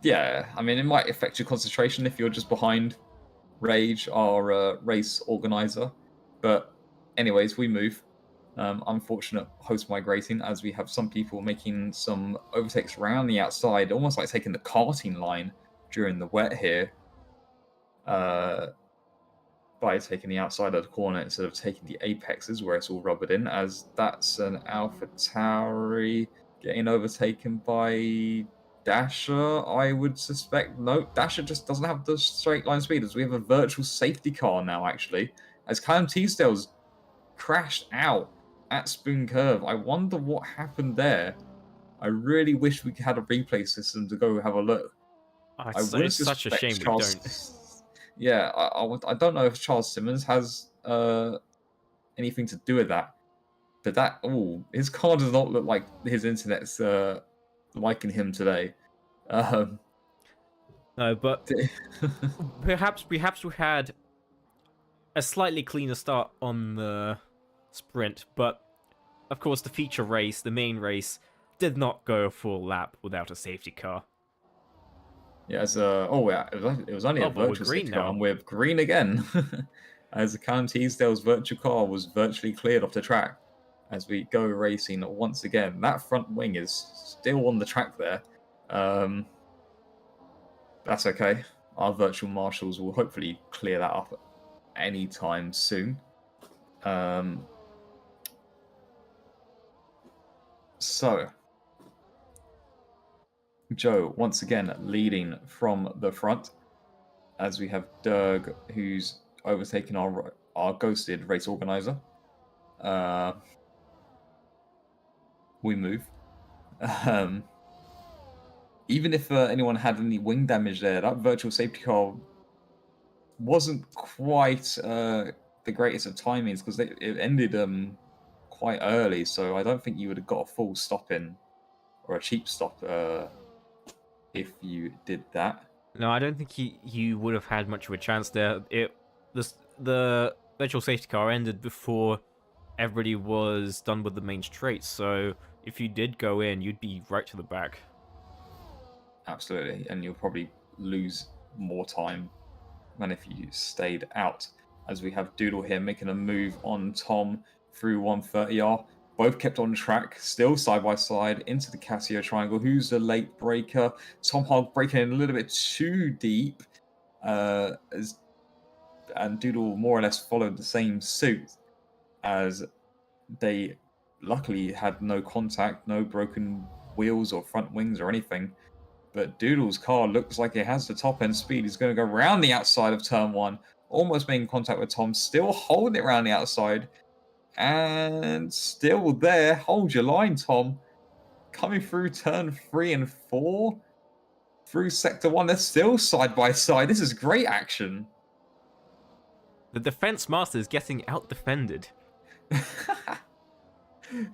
Yeah, I mean, it might affect your concentration if you're just behind Rage, our race organizer. But anyways, we move. Unfortunate host migrating, as we have some people making some overtakes around the outside, almost like taking the karting line during the wet here. By taking the outside of the corner instead of taking the apexes where it's all rubbered in, as that's an Alpha Tauri getting overtaken by Dasher, I would suspect. No, Dasher just doesn't have the straight line speed, as we have a virtual safety car now, actually, as Callum Teasdale's crashed out at Spoon Curve. I wonder what happened there. I really wish we had a replay system to go have a look.
It's such a shame we don't.
Yeah, I don't know if Charles Simmons has anything to do with that. But his car does not look like his internet's liking him today.
No, but perhaps we had a slightly cleaner start on the sprint, but of course the feature race, the main race, did not go a full lap without a safety car.
Yeah, it was only a virtual safety car, and we're green again. As the Callum Teasdale's virtual car was virtually cleared off the track as we go racing once again. That front wing is still on the track there. That's okay. Our virtual marshals will hopefully clear that up anytime soon. So, Joe, once again, leading from the front, as we have Derg, who's overtaken our ghosted race organizer. We move. Even if anyone had any wing damage there, that virtual safety car wasn't quite the greatest of timings because it ended quite early. So I don't think you would have got a full stop in or a cheap stop if you did that.
No, I don't think you would have had much of a chance there. The virtual safety car ended before everybody was done with the main straight, so if you did go in, you'd be right to the back.
Absolutely, and you'll probably lose more time than if you stayed out. As we have Doodle here making a move on Tom through 130R. Both kept on track, still side by side into the Casio triangle. Who's the late breaker? Tom Hogg breaking in a little bit too deep. And Doodle more or less followed the same suit as they luckily had no contact, no broken wheels or front wings or anything. But Doodle's car looks like it has the top end speed. He's going to go around the outside of turn one, almost making contact with Tom, still holding it around the outside. And still there. Hold your line, Tom. Coming through turn 3 and 4. Through sector 1. They're still side by side. This is great action.
The defense master is getting out defended.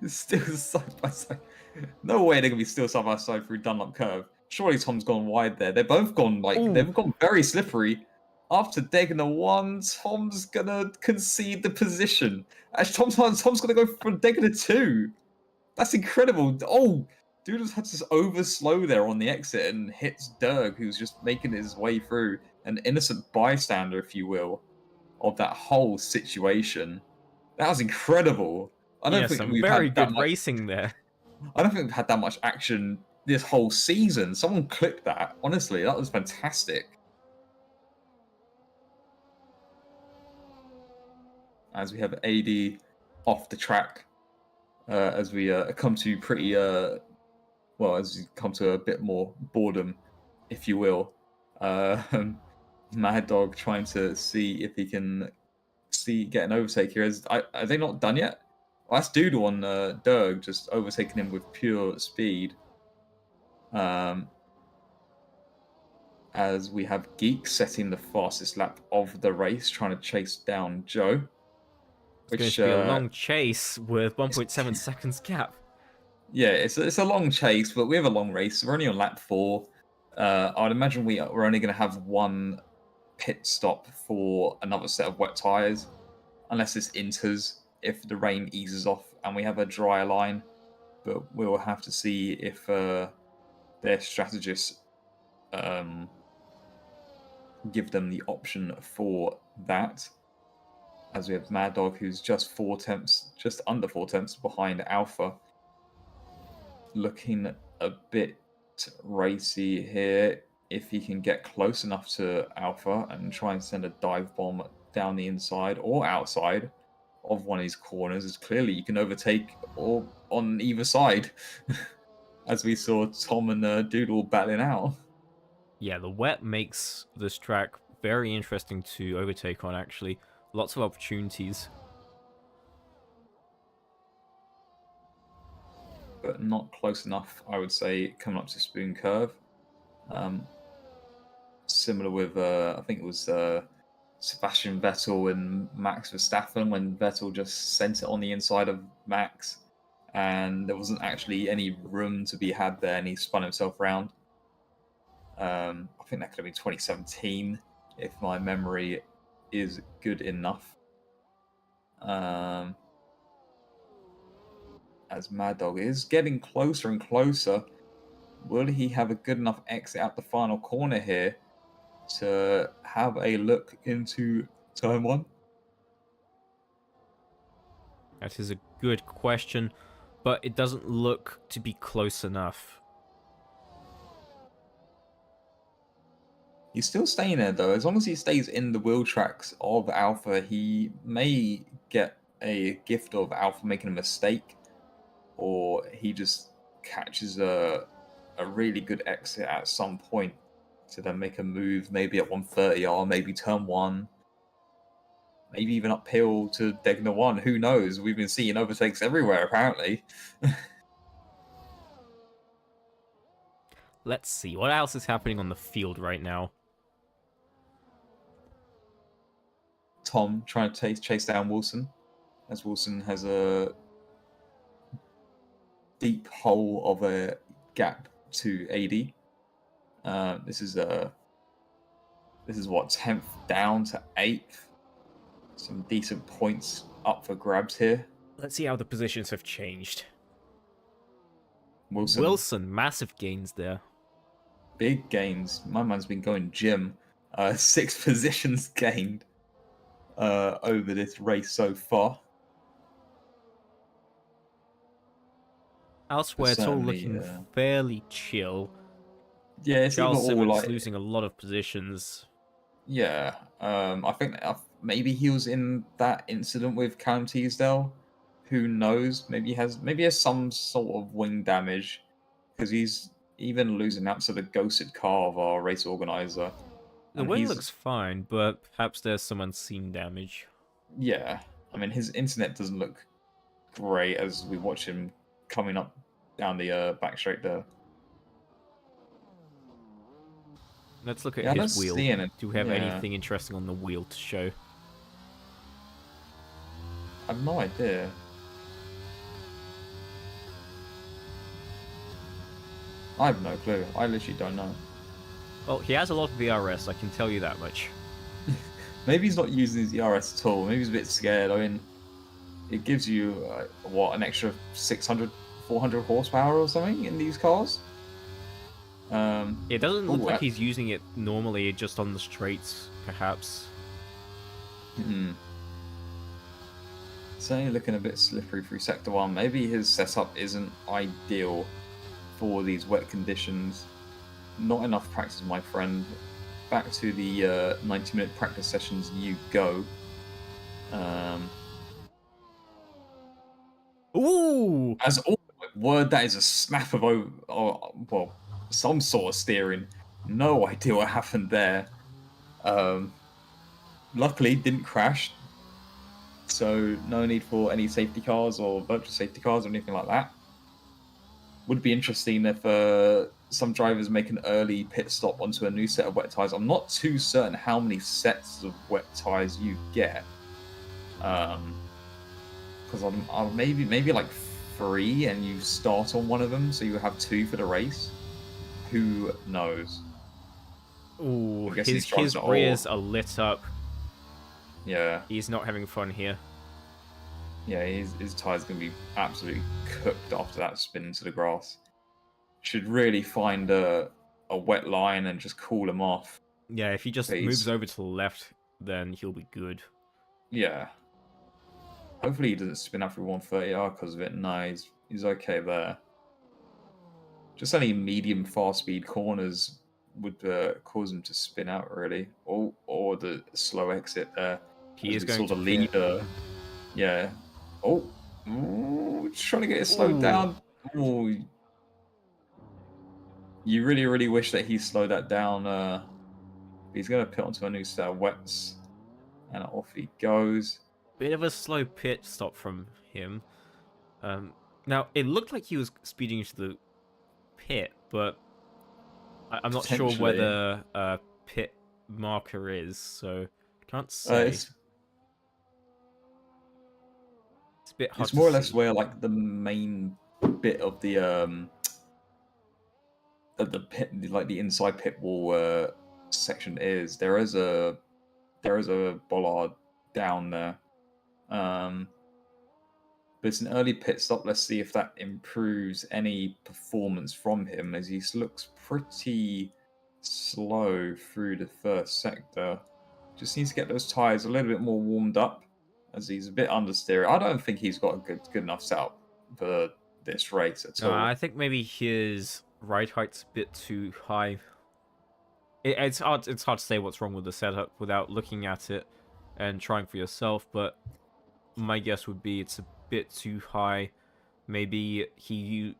Still side by side. No way they're going to be still side by side through Dunlop Curve. Surely Tom's gone wide there. They've both gone they've gone very slippery. After Degner 1, Tom's gonna concede the position. Actually, Tom's gonna go for Degner 2. That's incredible. Oh, dude just had to over slow there on the exit and hits Derg, who's just making his way through, an innocent bystander, if you will, of that whole situation. That was incredible. I don't think we've
very
had that
good
much
racing there.
I don't think we've had that much action this whole season. Someone clicked that. Honestly, that was fantastic. As we have AD off the track, as we come to pretty, as you come to a bit more boredom, if you will. Mad Dog trying to see if he can get an overtake here. Are they not done yet? Well, that's Doodle on Derg, just overtaking him with pure speed. As we have Geek setting the fastest lap of the race, trying to chase down Joe.
It's going to be a long chase with 1.7 seconds gap.
Yeah, it's a long chase, but we have a long race. We're only on lap 4. I'd imagine we're only going to have one pit stop for another set of wet tyres, unless it's inters, if the rain eases off and we have a drier line. But we'll have to see if their strategists give them the option for that. As we have Mad Dog, who's just under 4 tenths behind Alpha. Looking a bit racy here. If he can get close enough to Alpha and try and send a dive bomb down the inside or outside of one of these corners, as clearly you can overtake or on either side. As we saw Tom and Doodle battling out.
Yeah, the wet makes this track very interesting to overtake on, actually. Lots of opportunities.
But not close enough, I would say, coming up to Spoon Curve. Similar with, I think it was Sebastian Vettel and Max Verstappen, when Vettel just sent it on the inside of Max, and there wasn't actually any room to be had there, and he spun himself around. I think that could have been 2017, if my memory is good enough. As Mad Dog is getting closer and closer, will he have a good enough exit out the final corner here to have a look into turn 1?
That is a good question, but it doesn't look to be close enough.
He's still staying there, though. As long as he stays in the wheel tracks of Alpha, he may get a gift of Alpha making a mistake, or he just catches a really good exit at some point to then make a move, maybe at 130R, maybe turn 1. maybe even uphill to Degner 1. Who knows? We've been seeing overtakes everywhere, apparently.
Let's see, what else is happening on the field right now?
Tom trying to chase down Wilson, as Wilson has a deep hole of a gap to AD. This is what, 10th down to 8th. Some decent points up for grabs here.
Let's see how the positions have changed.
Wilson,
Wilson, massive gains there.
big gains. My man's been going gym. 6 positions gained over this race so far.
Elsewhere, it's all looking fairly chill.
Yeah, it's
Charles
even all
Simmons
like
losing a lot of positions.
yeah. I think maybe he was in that incident with Callum Teasdale. Who knows? Maybe he has some sort of wing damage because he's even losing out to the ghosted car of our race organizer.
The wing looks fine, but perhaps there's some unseen damage.
Yeah, I mean his internet doesn't look great as we watch him coming up down the back straight there.
Let's look at his wheel. Do we have
Yeah.
anything interesting on the wheel to show?
I have no idea. I have no clue. I literally don't know.
Well, he has a lot of VRS, I can tell you that much.
Maybe he's not using his ERS at all. Maybe he's a bit scared. I mean, it gives you, what, an extra 600, 400 horsepower or something in these cars?
It doesn't look like he's using it normally, just on the straights, perhaps.
Certainly looking a bit slippery through Sector 1. Maybe his setup isn't ideal for these wet conditions. Not enough practice, my friend. Back to the 90-minute practice sessions you go.
Ooh!
As all word, that is a snap of well, some sort of steering. No idea what happened there. Luckily, didn't crash. So no need for any safety cars or virtual safety cars or anything like that. Would be interesting if some drivers make an early pit stop onto a new set of wet tyres. I'm not too certain how many sets of wet tyres you get. Because maybe like 3 and you start on one of them, so you have 2 for the race. Who knows?
Ooh, his rears are lit up.
Yeah.
He's not having fun here.
Yeah, his tyre's going to be absolutely cooked after that spin into the grass. Should really find a wet line and just cool him off.
Yeah, if he just moves over to the left, then he'll be good.
Yeah. Hopefully he doesn't spin out through 130R because of it. No, he's okay there. Just any medium fast speed corners would cause him to spin out, really. Or the slow exit there.
He is going to the leader.
Yeah. Just trying to get it slowed down. Oh, you really, really wish that he slowed that down. He's going to pit onto a new set of wets. And off he goes.
Bit of a slow pit stop from him. Now, it looked like he was speeding into the pit, but I'm not sure where the pit marker is, so can't say. It's a bit hard.
It's more or less where like the main bit of the pit, like the inside pit wall section is. There is a bollard down there. But it's an early pit stop. Let's see if that improves any performance from him, as he looks pretty slow through the first sector. Just needs to get those tyres a little bit more warmed up, as he's a bit understeer. I don't think he's got a good enough setup for this race at all.
I think maybe his ride height's a bit too high. It's hard to say what's wrong with the setup without looking at it and trying for yourself, but my guess would be it's a bit too high. Maybe he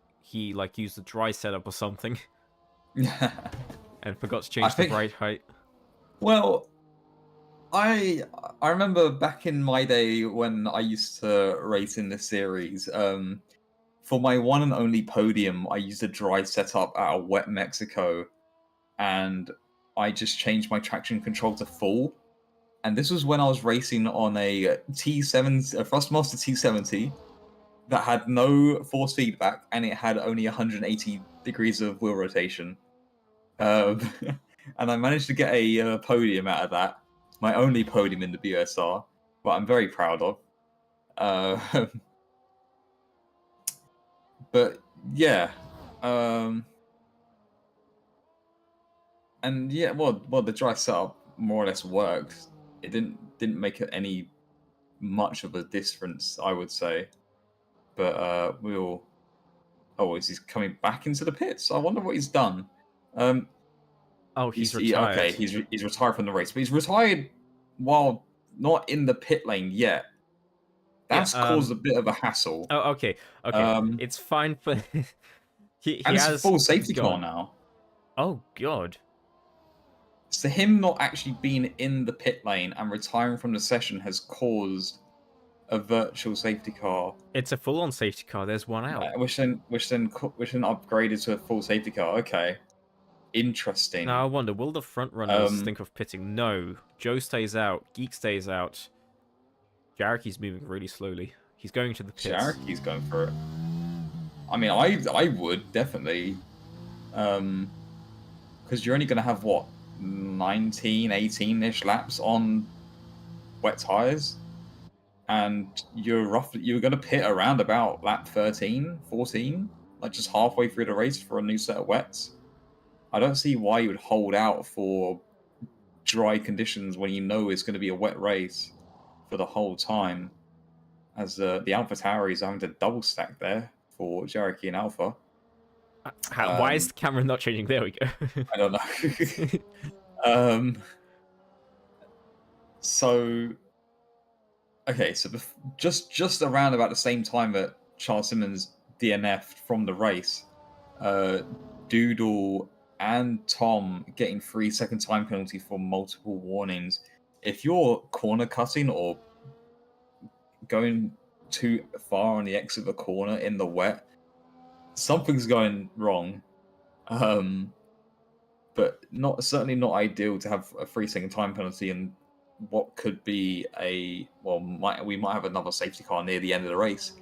like used the dry setup or something and forgot to change the ride height.
Well, I I remember back in my day when I used to race in this series. For my one and only podium, I used a dry setup at a wet Mexico, and I just changed my traction control to full. And this was when I was racing on a T7, a Thrustmaster T70 that had no force feedback, and it had only 180 degrees of wheel rotation. Um, and I managed to get a podium out of that, my only podium in the BUSR, but I'm very proud of. Uh, but yeah, and yeah, well, the dry setup more or less worked. It didn't make it any much of a difference, I would say. But we'll. Oh, is he coming back into the pits? I wonder what he's done.
Oh, he's retired.
Okay. He's retired from the race, but he's retired while not in the pit lane yet. That's
Yeah.
caused a bit of a hassle.
Oh, okay. Okay. It's fine for. he
And it's a
has
full safety car
gone.
now.
Oh God.
So him not actually being in the pit lane and retiring from the session has caused a virtual safety car,
It's a full-on safety car. There's one out.
which then upgraded to a full safety car. Okay, interesting.
Now I wonder, will the front runners think of pitting? No. Joe stays out. Geek stays out. Jaraki's moving really slowly. He's going to the pits.
Jaraki's going for it. I mean, I would definitely, because you're only going to have what 19, 18-ish laps on wet tires, and you're going to pit around about lap 13, 14, like just halfway through the race for a new set of wets. I don't see why you would hold out for dry conditions when you know it's going to be a wet race for the whole time. As the AlphaTauri is having to double stack there for Jaraki and Alpha.
Why is the camera not changing? There we go.
I don't know. So okay, so just around about the same time that Charles Simmons DNF'd from the race, Doodle and Tom getting 3-second time penalty for multiple warnings. If you're corner cutting or going too far on the exit of a corner in the wet, something's going wrong. But certainly not ideal to have a 3-second time penalty and what could be we might have another safety car near the end of the race.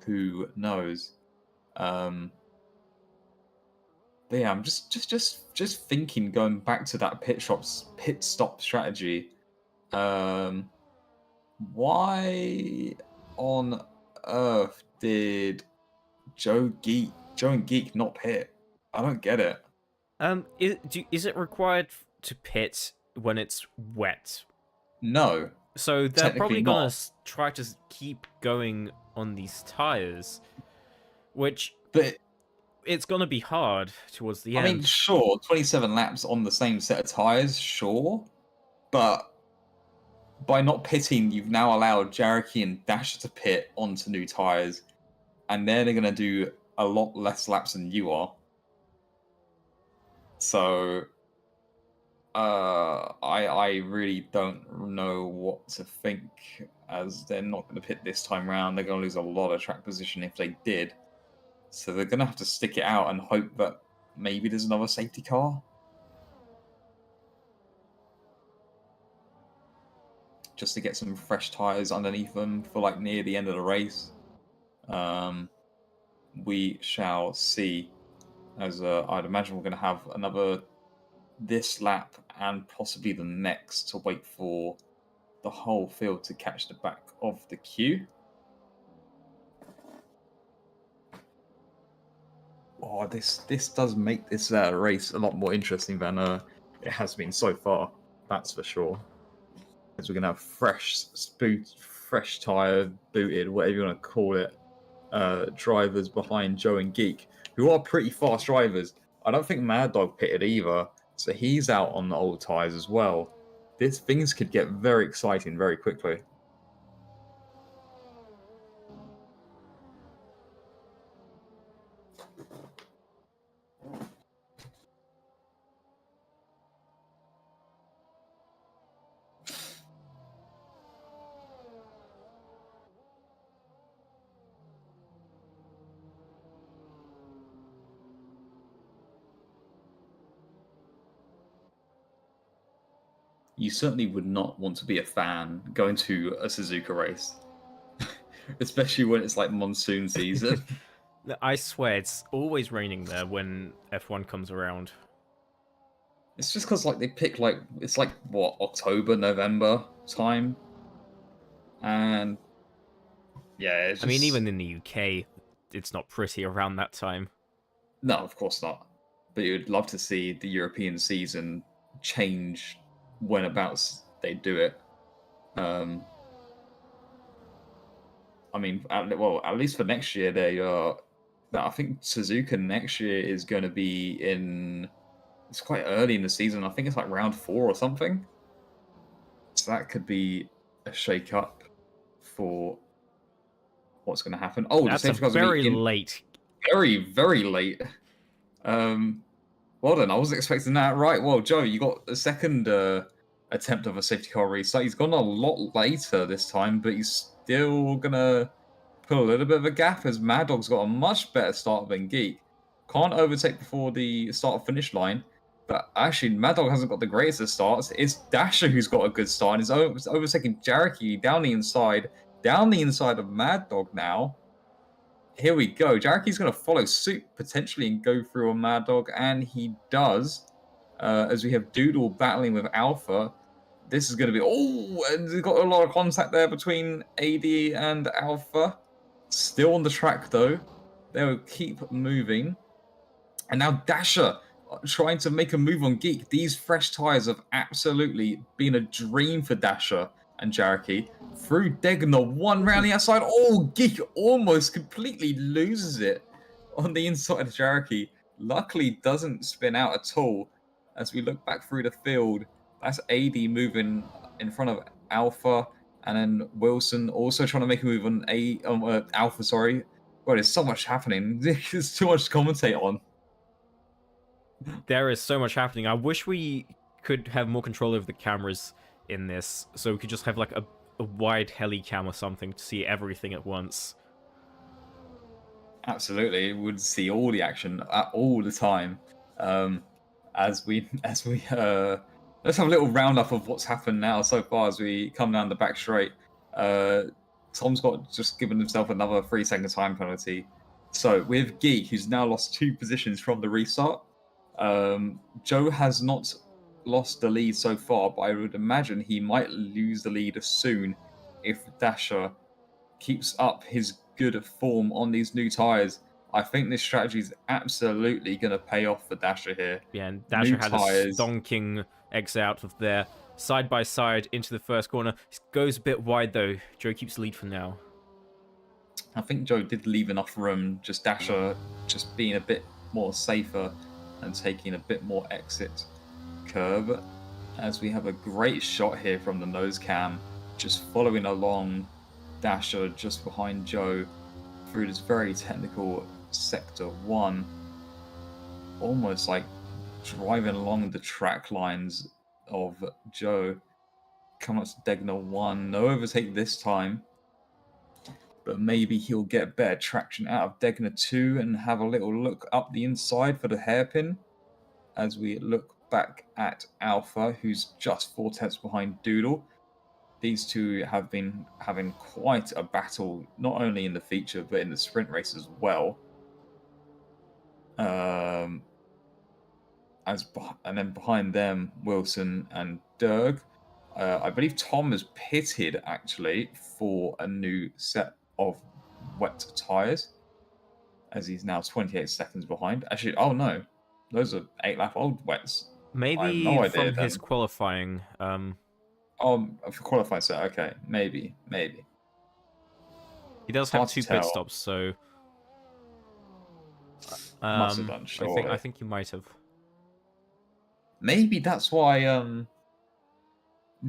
Who knows? But yeah, I'm just thinking, going back to that pit stop strategy. Why on earth did Joe and Geek not pit? I don't get it.
Is it required to pit when it's wet?
No.
So they're probably
not.
gonna try to keep going on these tires,
but
it's gonna be hard towards the end.
I mean, sure, 27 laps on the same set of tires, sure, but by not pitting, you've now allowed Jaraki and Dasher to pit onto new tires, and they're going to do a lot less laps than you are. So, I really don't know what to think, as they're not going to pit this time around. They're going to lose a lot of track position if they did. So they're going to have to stick it out and hope that maybe there's another safety car. Just to get some fresh tires underneath them for like near the end of the race. We shall see. As I'd imagine we're going to have another this lap and possibly the next to wait for the whole field to catch the back of the queue. Oh, this does make this race a lot more interesting than it has been so far. That's for sure. As we're gonna have fresh tire, booted, whatever you want to call it, drivers behind Joe and Geek, who are pretty fast drivers. I don't think Mad Dog pitted either, so he's out on the old tires as well. Things could get very exciting very quickly. you certainly would not want to be a fan going to a Suzuka race, especially when it's like monsoon season.
I swear, it's always raining there when F1 comes around.
It's just because like they pick like it's like what October, November time, and yeah, it's
I mean,
just
even in the UK, it's not pretty around that time.
no, of course not. But you'd love to see the European season change whenabouts they do it. Um, I mean, at least for next year, they are. I think Suzuka next year is going to be in. It's quite early in the season. I think it's like round 4 or something. So that could be a shake up for what's going to happen. Oh, the
That's a
safety cars will
very
be in
late.
very, very late. Well done. I wasn't expecting that. Right. Well, Joe, you got the second attempt of a safety car restart. He's gone a lot later this time, but he's still gonna put a little bit of a gap as Mad Dog's got a much better start than Geek. Can't overtake before the start finish line. But actually, Mad Dog hasn't got the greatest of starts. It's Dasher who's got a good start. He's overtaking Jareki down the inside of Mad Dog now. Here we go. Jareki's going to follow suit potentially and go through on Mad Dog, and he does. As we have Doodle battling with Alpha. This is going to be... Oh, and we've got a lot of contact there between AD and Alpha. Still on the track, though. They'll keep moving. And now Dasher trying to make a move on Geek. These fresh tyres have absolutely been a dream for Dasher and Jareki. Through Degner, one round the outside. Oh, Geek almost completely loses it on the inside of Jareki. Luckily, doesn't spin out at all. As we look back through the field, that's AD moving in front of Alpha. And then Wilson also trying to make a move on Alpha, sorry. God, there's so much happening. There's too much to commentate on.
There is so much happening. I wish we could have more control over the cameras in this, so we could just have like a wide heli cam or something to see everything at once.
Absolutely, would see all the action all the time. As we let's have a little roundup of what's happened now so far as we come down the back straight. Tom's got just given himself another 3-second time penalty. So with Geek, who's now lost 2 positions from the restart. Joe has not lost the lead so far, but I would imagine he might lose the lead soon if Dasher keeps up his good form on these new tyres. I think this strategy is absolutely going to pay off for Dasher here.
Yeah, and Dasher had a stonking exit out of there, side by side into the first corner. Goes a bit wide though. Joe keeps the lead for now.
I think Joe did leave enough room, just Dasher just being a bit more safer and taking a bit more exit curve, as we have a great shot here from the nose cam, just following along Dasher just behind Joe through this very technical sector 1, almost like driving along the track lines of Joe. Come up to Degner 1, no overtake this time, but maybe he'll get better traction out of Degner 2 and have a little look up the inside for the hairpin. As we look back at Alpha, who's just 4 tenths behind Doodle. These two have been having quite a battle, not only in the feature, but in the sprint race as well. And then behind them, Wilson and Derg. I believe Tom has pitted, actually, for a new set of wet tyres, as he's now 28 seconds behind. Actually, oh no. Those are 8-lap-old wets.
Maybe
no idea,
from his
then.
qualifying.
Oh, for qualified set, okay. Maybe.
He does have 2 pit stops, so...
Must have done, sure.
I think he might have.
Maybe that's why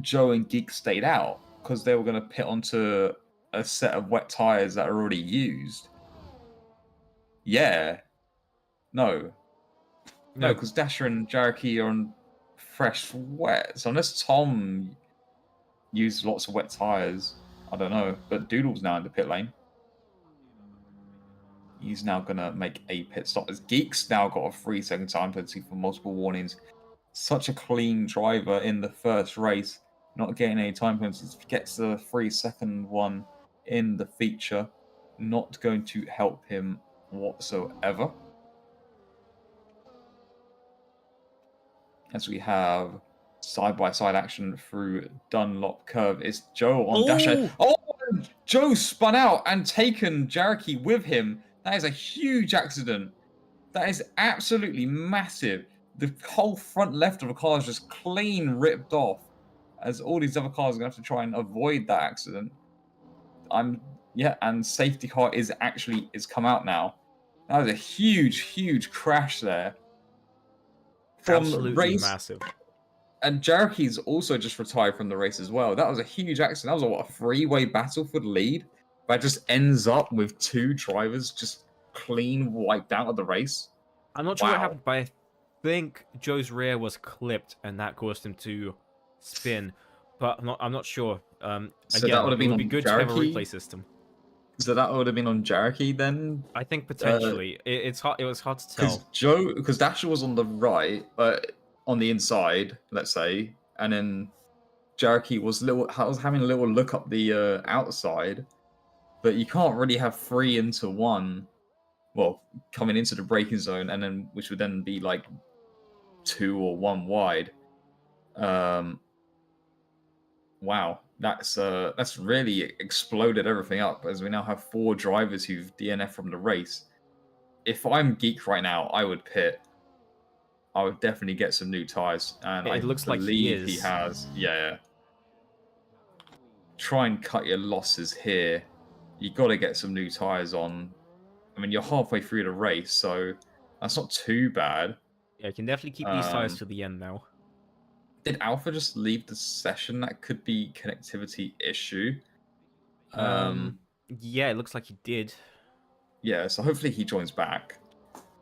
Joe and Geek stayed out, because they were going to pit onto a set of wet tyres that are already used. Yeah. No, because Dasher and Jareki are on fresh wets. Unless Tom used lots of wet tyres, I don't know. But Doodle's now in the pit lane. He's now going to make a pit stop. As Geek's now got a 3-second time penalty for multiple warnings. such a clean driver in the first race, not getting any time penalties. Gets the 3-second one in the feature, not going to help him whatsoever. As we have side-by-side action through Dunlop Curve. It's Joe on Dasher. Oh, Joe spun out and taken Jareki with him. That is a huge accident. That is absolutely massive. The whole front left of the car is just clean ripped off, as all these other cars are going to have to try and avoid that accident. And safety car is come out now. That was a huge crash there. From
Absolutely massive.
And Jareki's also just retired from the race as well. That was a huge accident. That was a three-way battle for the lead. That just ends up with two drivers just clean wiped out of the race.
I'm not sure what happened, but I think Joe's rear was clipped, and that caused him to spin. But I'm not sure.
So
again,
that would have been
it would be good to have a replay system. So
that would have been on Jareki then?
I think potentially. It was hard to tell.
Because Dasher was on the right, on the inside, let's say, and then Jareki was having a little look up the outside, but you can't really have 3 into 1. Well, coming into the braking zone, and then which would then be like 2 or 1 wide. Wow, that's really exploded everything up, as we now have 4 drivers who've DNF from the race. If I'm Geek right now, I would pit. I would definitely get some new tires, and
it looks like he
has. Yeah. Try and cut your losses here. You got to get some new tires on. I mean, you're halfway through the race, so that's not too bad.
Yeah, you can definitely keep these tires to the end now.
Did Alpha just leave the session? That could be connectivity issue.
Yeah, it looks like he did.
Yeah, so hopefully he joins back.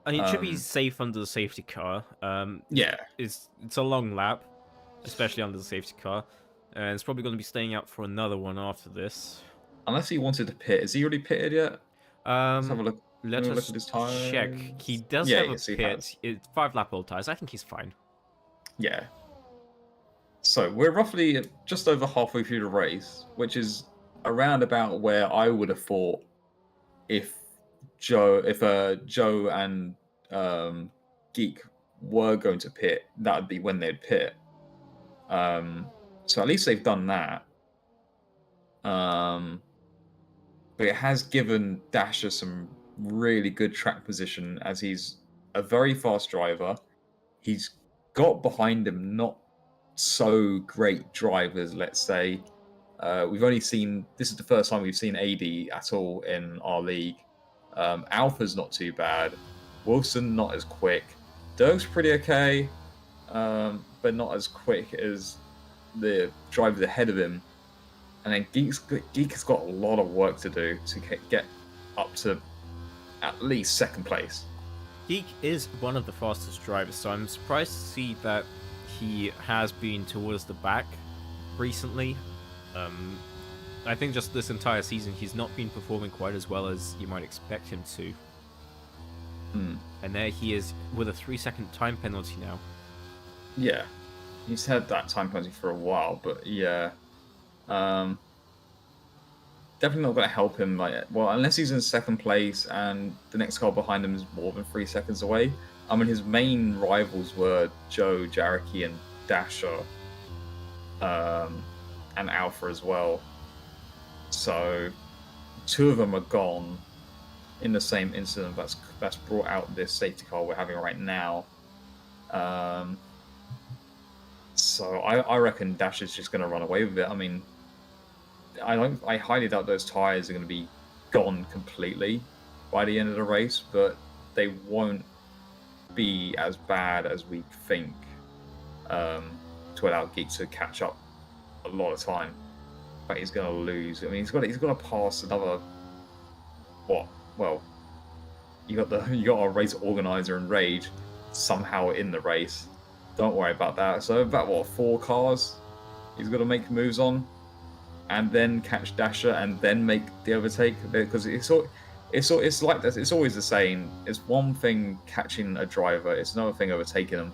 And he should be safe under the safety car.
Yeah.
It's a long lap, especially under the safety car. And it's probably going to be staying out for another one after this.
Unless he wanted to pit. Is he already pitted yet?
Let's
have a look.
Let us
look at his tires.
check. He does have a pit. It's 5-lap old tires. I think he's fine.
Yeah. So we're roughly just over halfway through the race, which is around about where I would have thought if Joe and Geek were going to pit, that would be when they'd pit. So at least they've done that. But it has given Dasher some really good track position, as he's a very fast driver. He's got behind him not so great drivers, let's say. We've only seen, this is the first time we've seen AD at all in our league. Alpha's not too bad. Wilson not as quick. Dirk's pretty okay, but not as quick as the drivers ahead of him. And then Geek has got a lot of work to do to get up to at least second place.
Geek is one of the fastest drivers, so I'm surprised to see that he has been towards the back recently. I think just this entire season he's not been performing quite as well as you might expect him to. And there he is with a 3-second time penalty now. Yeah,
he's had that time penalty for a while, but yeah. Definitely not going to help him. Unless he's in second place and the next car behind him is more than 3 seconds away. I mean, his main rivals were Joe, Jareki, and Dasher, and Alpha as well. So 2 of them are gone in the same incident. That's brought out this safety car we're having right now. So I reckon Dasher's just going to run away with it. I mean, I highly doubt those tires are going to be gone completely by the end of the race, but they won't be as bad as we think, to allow Geek to catch up a lot of time. But he's going to lose. I mean, he's got to pass another. What? Well, you got a race organizer and Rage somehow in the race. Don't worry about that. So about 4 cars he's got to make moves on, and then catch Dasher, and then make the overtake, because it's like this. It's always the same. It's one thing catching a driver. It's another thing overtaking them.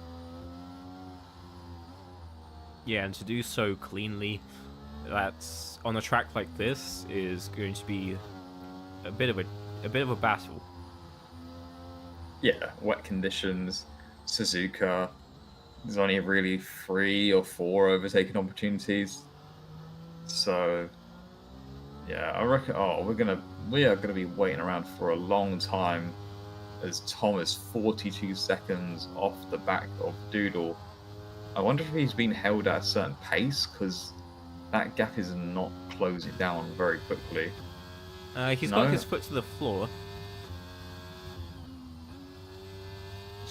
Yeah, and to do so cleanly, that's on a track like this is going to be a bit of a battle.
Yeah, wet conditions, Suzuka. There's only really 3 or 4 overtaking opportunities. So yeah, I reckon. Oh, we are gonna be waiting around for a long time, as Tom is 42 seconds off the back of Doodle. I wonder if he's been held at a certain pace, because that gap is not closing down very quickly.
He's got
No,
his foot to the floor.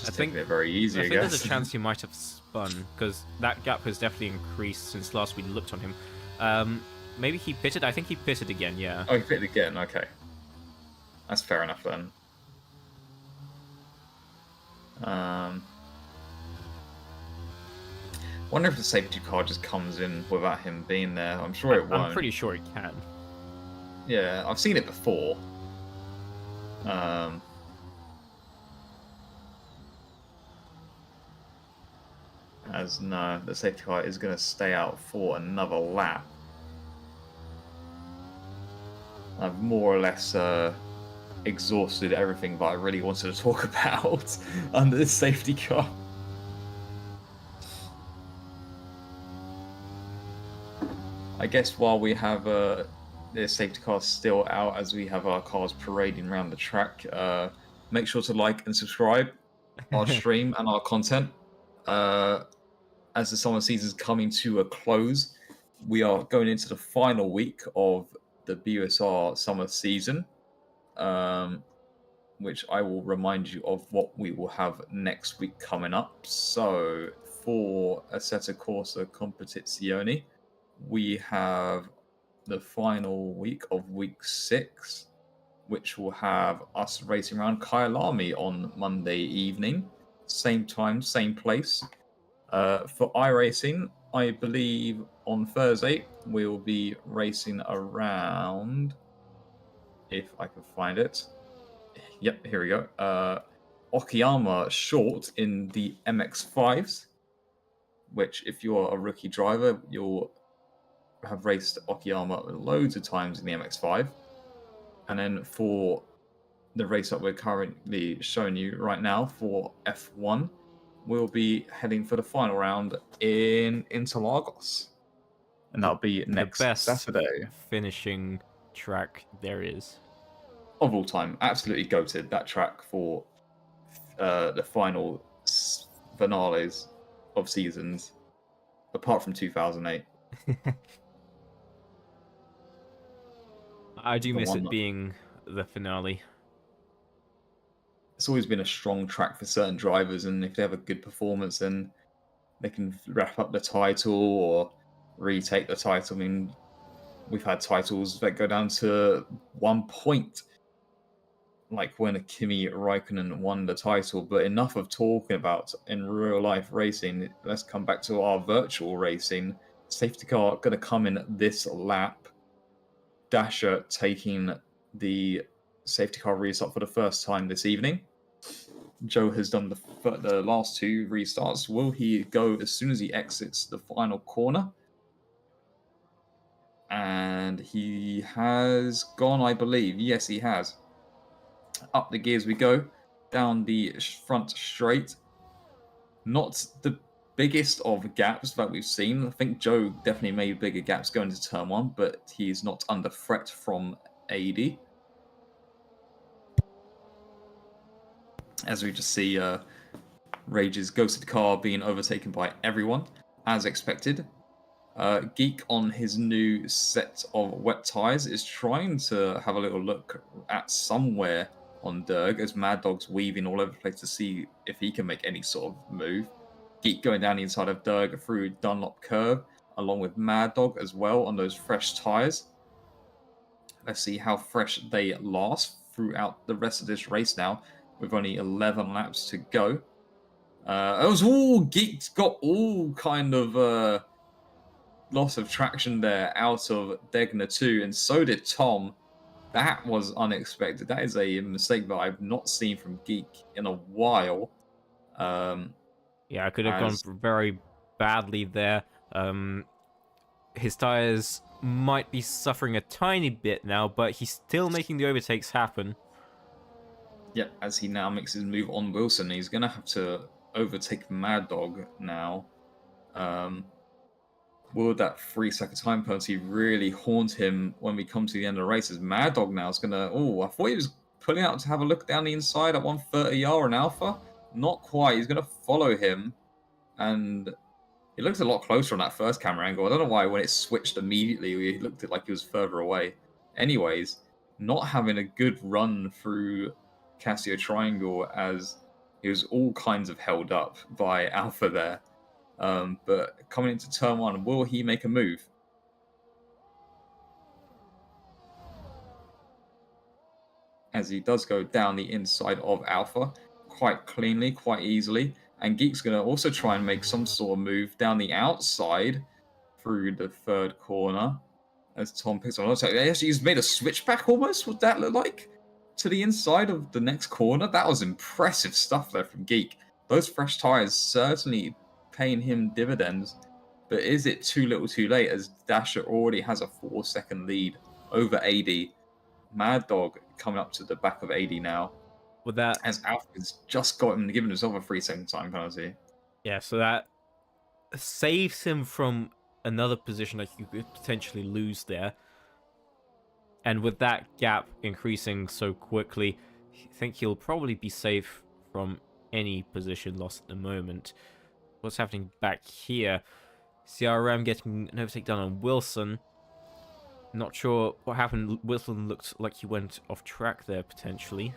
just taking it very easy,
I
I
think there's
guess.
a chance he might have spun, because that gap has definitely increased since last we looked on him. Maybe he pitted? I think he pitted again, yeah.
Oh, he fit again. Okay, that's fair enough then. Wonder if the safety car just comes in without him being there. I'm sure it won't.
I'm pretty sure it can.
Yeah, I've seen it before. As no, the safety car is going to stay out for another lap. I've more or less exhausted everything that I really wanted to talk about under the safety car. I guess while we have the safety car still out, as we have our cars parading around the track, make sure to like and subscribe our stream and our content. As the summer season is coming to a close, we are going into the final week of the BUSR summer season, which I will remind you of what we will have next week coming up. So for Assetto Corsa Competizione, we have the final week of week 6, which will have us racing around Kyalami on Monday evening, same time, same place. For iRacing, I believe on Thursday we will be racing around, if I can find it. Yep, here we go. Okayama Short in the MX5s, which if you're a rookie driver, you'll have raced Okayama loads of times in the MX5. And then for the race that we're currently showing you right now for F1, we'll be heading for the final round in Interlagos. And that'll be next
the best
Saturday.
Finishing track there is.
Of all time, absolutely goated that track for the final finales of seasons, apart from 2008.
I do miss it being the finale.
It's always been a strong track for certain drivers, and if they have a good performance, then they can wrap up the title or retake the title. I mean, we've had titles that go down to 1 point, like when Kimi Raikkonen won the title. But enough of talking about in real life racing. Let's come back to our virtual racing. Safety car going to come in this lap. Dasher taking the safety car restart for the first time this evening. Joe has done the last 2 restarts. Will he go as soon as he exits the final corner? And he has gone, I believe. Yes, he has. Up the gears we go, down the front straight. Not the biggest of gaps that we've seen. I think Joe definitely made bigger gaps going to turn 1, but he's not under threat from AD. As we just see Rage's ghosted car being overtaken by everyone, as expected. Geek on his new set of wet tyres is trying to have a little look at somewhere on Derg, as Mad Dog's weaving all over the place to see if he can make any sort of move. Geek going down the inside of Derg through Dunlop Curve, along with Mad Dog as well on those fresh tyres. Let's see how fresh they last throughout the rest of this race now, with only 11 laps to go. It was all Geek's got all kind of loss of traction there out of Degner 2, and so did Tom. That was unexpected. That is a mistake that I've not seen from Geek in a while.
Yeah, I could have gone very badly there. His tires might be suffering a tiny bit now, but he's still making the overtakes happen.
Yep, as he now makes his move on Wilson, he's going to have to overtake Mad Dog now. Will that 3-second time penalty really haunt him when we come to the end of the race? As Mad Dog now is going to... Oh, I thought he was pulling out to have a look down the inside at 130R and Alpha. Not quite. He's going to follow him. And it looked a lot closer on that first camera angle. I don't know why when it switched immediately, it looked like he was further away. Anyways, not having a good run through Casio Triangle as he was all kinds of held up by Alpha there. But coming into turn one, will he make a move? As he does go down the inside of Alpha quite cleanly, quite easily. And Geek's going to also try and make some sort of move down the outside through the third corner as Tom picks on. He's made a switchback almost. What that look like? To the inside of the next corner. That was impressive stuff there from Geek. Those fresh tyres certainly paying him dividends. But is it too little too late as Dasher already has a 4-second lead over AD? Mad Dog coming up to the back of AD now.
With that,
as Alfred's just given himself a 3-second time penalty.
Yeah, so that saves him from another position that you could potentially lose there. And with that gap increasing so quickly, I think he'll probably be safe from any position lost at the moment. What's happening back here? CRM getting an overtake done on Wilson. Not sure what happened. Wilson looked like he went off track there, potentially.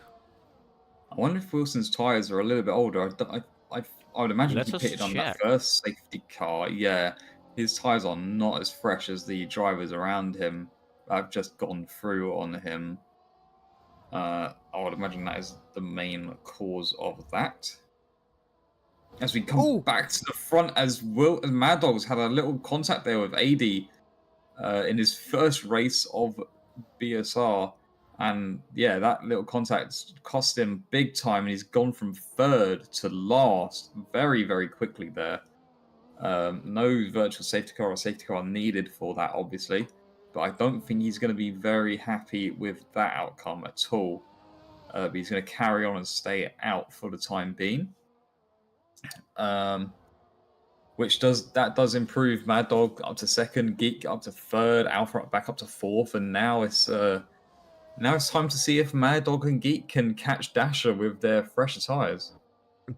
I wonder if Wilson's tyres are a little bit older. I would imagine he pitted on that first safety car. Yeah, his tyres are not as fresh as the drivers around him. I've just gone through on him. I would imagine that is the main cause of that. As we come back to the front, as Mad Dog's had a little contact there with AD in his first race of BUSR. And yeah, that little contact cost him big time, and he's gone from third to last very, very quickly there. No virtual safety car or safety car needed for that, obviously. But I don't think he's going to be very happy with that outcome at all. But he's going to carry on and stay out for the time being. Which does improve Mad Dog up to second, Geek up to third, Alpha back up to fourth, and now it's time to see if Mad Dog and Geek can catch Dasher with their fresher tyres.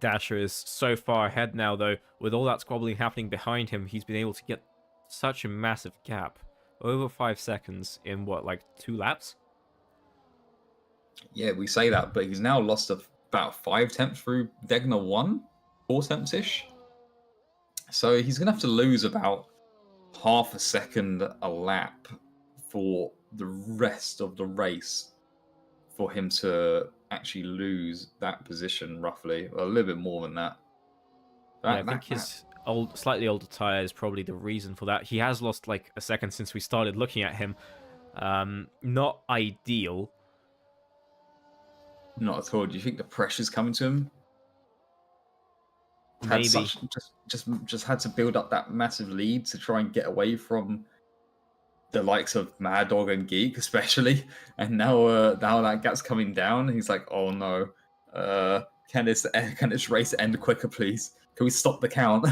Dasher is so far ahead now, though. With all that squabbling happening behind him, he's been able to get such a massive gap. Over 5 seconds in, what, like 2 laps?
Yeah, we say that, but he's now lost about 5 tenths through Degner 1, 4 tenths-ish. So he's going to have to lose about half a second a lap for the rest of the race for him to actually lose that position, roughly. A little bit more than that.
I think his slightly older tyre is probably the reason for that. He has lost like a second since we started looking at him. Not ideal.
Not at all. Do you think the pressure's coming to him?
Maybe.
Just had to build up that massive lead to try and get away from the likes of Mad Dog and Geek, especially. And now that gap's coming down. He's like, oh no, can this race end quicker, please? Can we stop the count?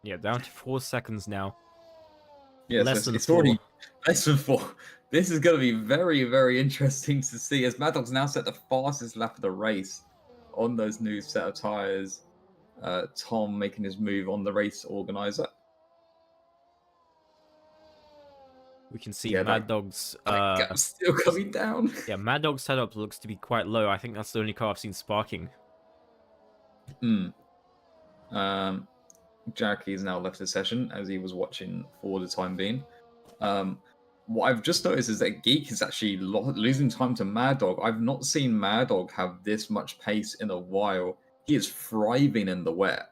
Yeah, down to 4 seconds now.
Yeah, it's already less than 4. This is going to be very, very interesting to see as Mad Dog's now set the fastest lap of the race on those new set of tyres. Tom making his move on the race organizer.
We can see Mad Dog's
gap's still coming down.
Yeah, Mad Dog's setup looks to be quite low. I think that's the only car I've seen sparking.
Jackie's now left the session as he was watching for the time being. What I've just noticed is that Geek is actually losing time to Mad Dog. I've not seen Mad Dog have this much pace in a while. He is thriving in the wet.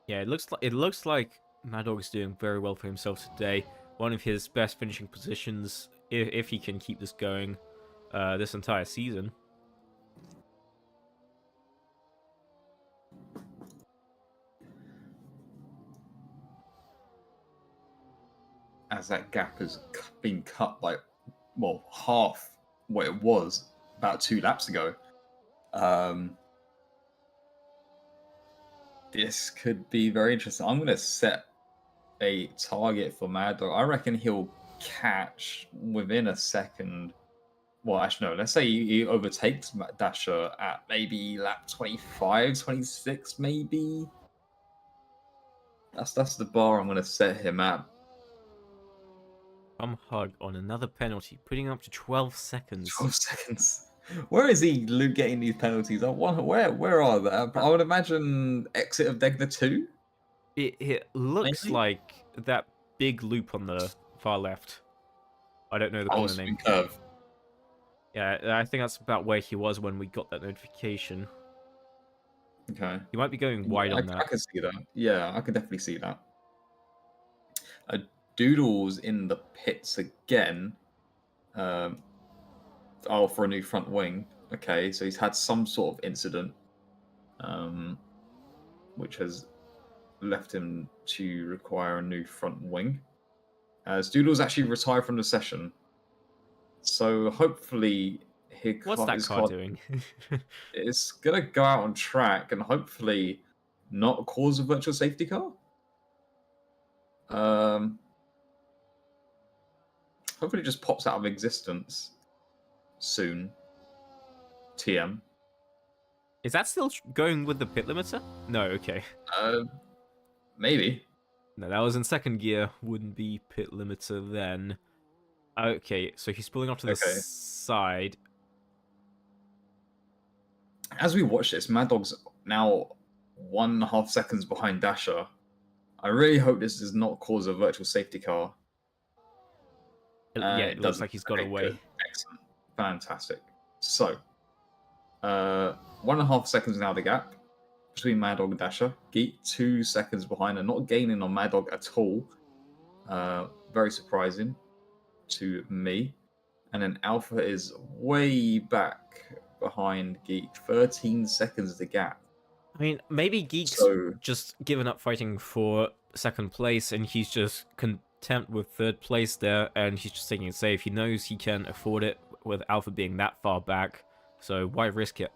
Yeah, it looks like Mad Dog is doing very well for himself today. One of his best finishing positions, if he can keep this going this entire season.
As that gap has been cut by, well, half what it was about 2 laps ago. This could be very interesting. I'm going to set a target for Mad Dog. I reckon he'll catch within a second. Well, actually, no. Let's say he overtakes Dasher at maybe lap 25, 26, maybe. That's the bar I'm going to set him at.
Hug on another penalty, putting up to 12 seconds.
12 seconds. Where is he getting these penalties? Where are they? I would imagine exit of Degner 2.
It looks
Maybe?
like that big loop on the far left. I don't know the corner name.
Curve.
Yeah, I think that's about where he was when we got that notification.
Okay.
He might be going wide on that.
I can see that. Yeah, I can definitely see that. Doodle's in the pits again. For a new front wing. Okay, so he's had some sort of incident, which has left him to require a new front wing. As Doodle's actually retired from the session, so hopefully
What's that car doing?
It's gonna go out on track and hopefully not cause a virtual safety car. Hopefully it just pops out of existence soon. TM.
Is that still going with the pit limiter? No, okay.
Maybe.
No, that was in second gear. Wouldn't be pit limiter then. Okay, so he's pulling off to the side.
As we watch this, Mad Dog's now 1.5 seconds behind Dasher. I really hope this does not cause a virtual safety car.
Yeah, it looks like he's got away.
Good. Excellent. Fantastic. So, 1.5 seconds now the gap between Mad Dog and Dasher. Geek 2 seconds behind and not gaining on Mad Dog at all. Very surprising to me. And then Alpha is way back behind Geek. 13 seconds the gap.
I mean, maybe Geek's just given up fighting for second place and he's just content with third place there and he's just taking it safe. He knows he can afford it with Alpha being that far back, so why risk it?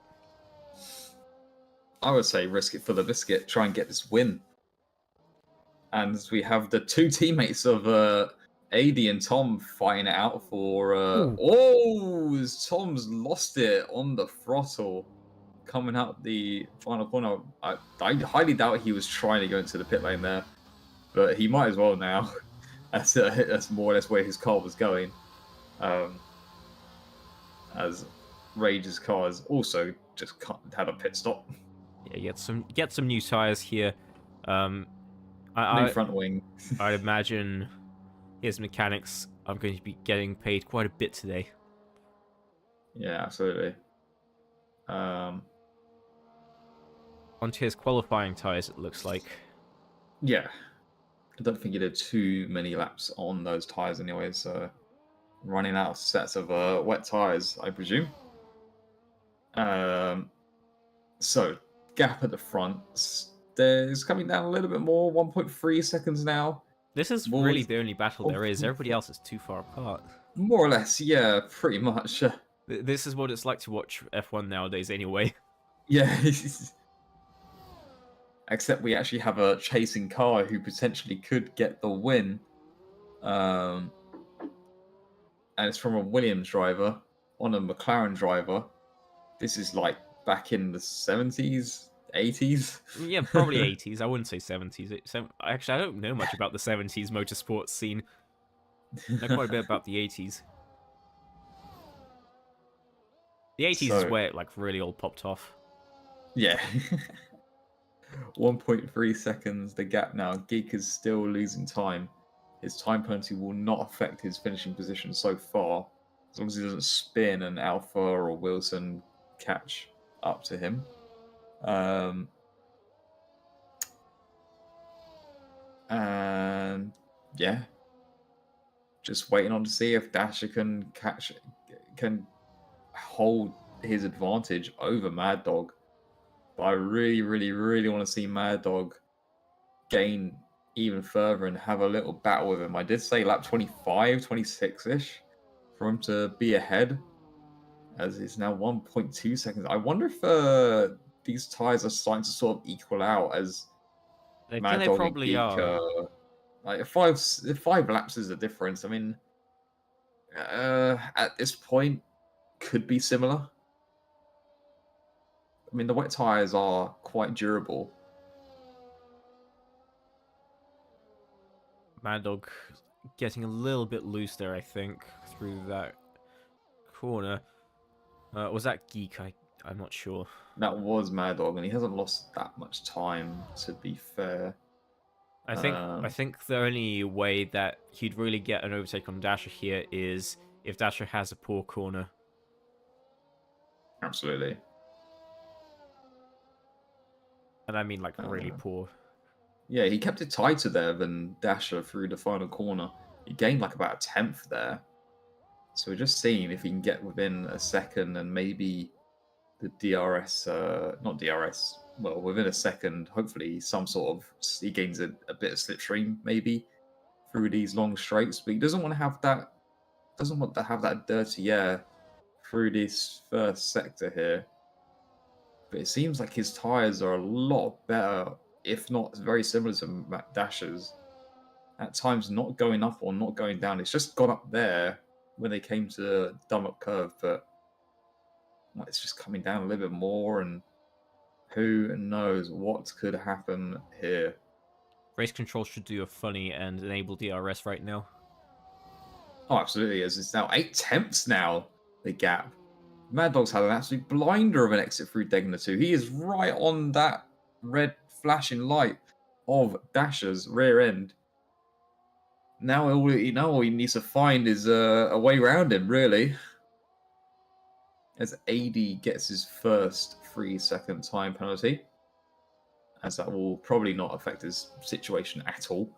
I would say risk it for the biscuit, try and get this win. And we have the two teammates of AD and Tom fighting it out for... Tom's lost it on the throttle. Coming out the final corner. I highly doubt he was trying to go into the pit lane there. But he might as well now. That's more or less where his car was going. As Rage's car has also just had a pit stop.
Yeah, get some new tires here.
New front wing.
I'd imagine his mechanics are going to be getting paid quite a bit today.
Yeah, absolutely.
Onto his qualifying tires, it looks like.
Yeah. I don't think he did too many laps on those tires anyway, so running out of sets of wet tires, I presume. So, gap at the front. There's coming down a little bit more, 1.3 seconds now.
This is really the only battle there is. Everybody else is too far apart.
More or less, yeah, pretty much.
This is what it's like to watch F1 nowadays anyway.
Yeah. Except we actually have a chasing car who potentially could get the win. And it's from a Williams driver on a McLaren driver. This is like back in the 70s, 80s?
Yeah, probably 80s. I wouldn't say 70s. Actually, I don't know much about the 70s motorsports scene. I know quite a bit about the 80s. The 80s is where it like really all popped off.
Yeah. 1.3 seconds, the gap now. Geek is still losing time. His time penalty will not affect his finishing position so far, as long as he doesn't spin and Alpha or Wilson catch up to him. And yeah, just waiting on to see if Dasher can hold his advantage over Mad Dog. But I really, really, really want to see Mad Dog gain even further and have a little battle with him. I did say lap 25, 26-ish for him to be ahead, as it's now 1.2 seconds. I wonder if these tires are starting to sort of equal out, as
I think
Mad
they
Dog and
probably
Geek
are.
like five laps is the difference. I mean, at this point, could be similar. I mean, the wet tires are quite durable.
Mad Dog getting a little bit loose there, I think, through that corner. Was that Geek? I'm not sure.
That was Mad Dog, and he hasn't lost that much time, to be fair.
I think the only way that he'd really get an overtake on Dasher here is if Dasher has a poor corner.
Absolutely.
And I mean like really poor.
Yeah, he kept it tighter there than Dasher through the final corner. He gained like about a tenth there. So we're just seeing if he can get within a second and maybe the DRS, not DRS, well, within a second, hopefully some sort of, he gains a bit of slipstream maybe through these long straights, but he doesn't want to have that dirty air through this first sector here. But it seems like his tires are a lot better, if not very similar to Dasher's. At times, not going up or not going down. It's just gone up there when they came to the Dunlop curve, but it's just coming down a little bit more, and who knows what could happen here.
Race control should do a funny and enable DRS right now.
Oh, absolutely, as it's now 8 tenths now, the gap. Mad Dog's had an absolute blinder of an exit through Degner 2. He is right on that red flashing light of Dasher's rear end. Now all he needs to find is a way around him, really. As AD gets his first 3-second time penalty, as that will probably not affect his situation at all,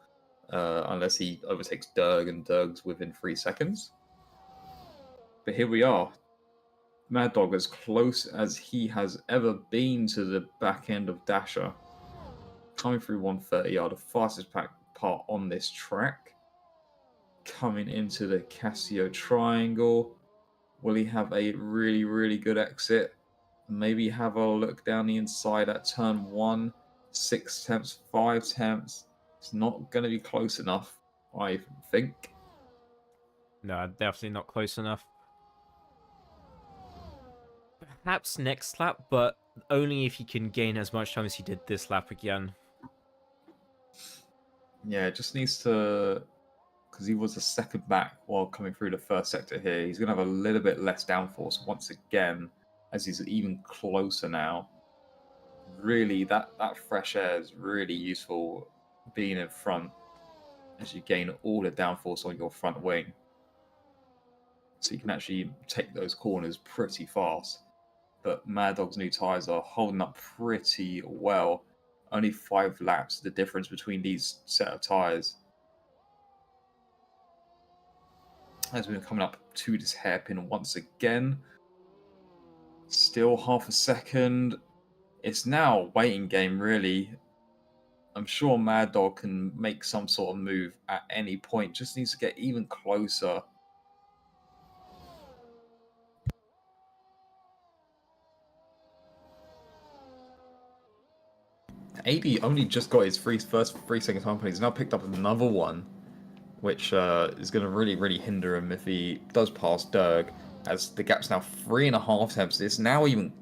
unless he overtakes Derg and Derg's within 3 seconds. But here we are. Mad Dog as close as he has ever been to the back end of Dasher. Coming through 130 are the fastest part on this track. Coming into the Casio Triangle. Will he have a really, really good exit? Maybe have a look down the inside at turn 1. 6 tenths, 5 tenths. It's not going to be close enough, I think.
No, definitely not close enough. Perhaps next lap, but only if he can gain as much time as he did this lap again.
Yeah, it just needs to, because he was a second back while coming through the first sector here. He's going to have a little bit less downforce once again, as he's even closer now. Really, that fresh air is really useful being in front, as you gain all the downforce on your front wing. So you can actually take those corners pretty fast. But Mad Dog's new tyres are holding up pretty well. Only 5 laps, the difference between these set of tyres. As we're coming up to this hairpin once again. Still half a second. It's now a waiting game, really. I'm sure Mad Dog can make some sort of move at any point. Just needs to get even closer. AD only just got his first 3-second time penalty. He's now picked up another one, which is going to really, really hinder him if he does pass Derg, as the gap's now 3.5 tenths. It's now even...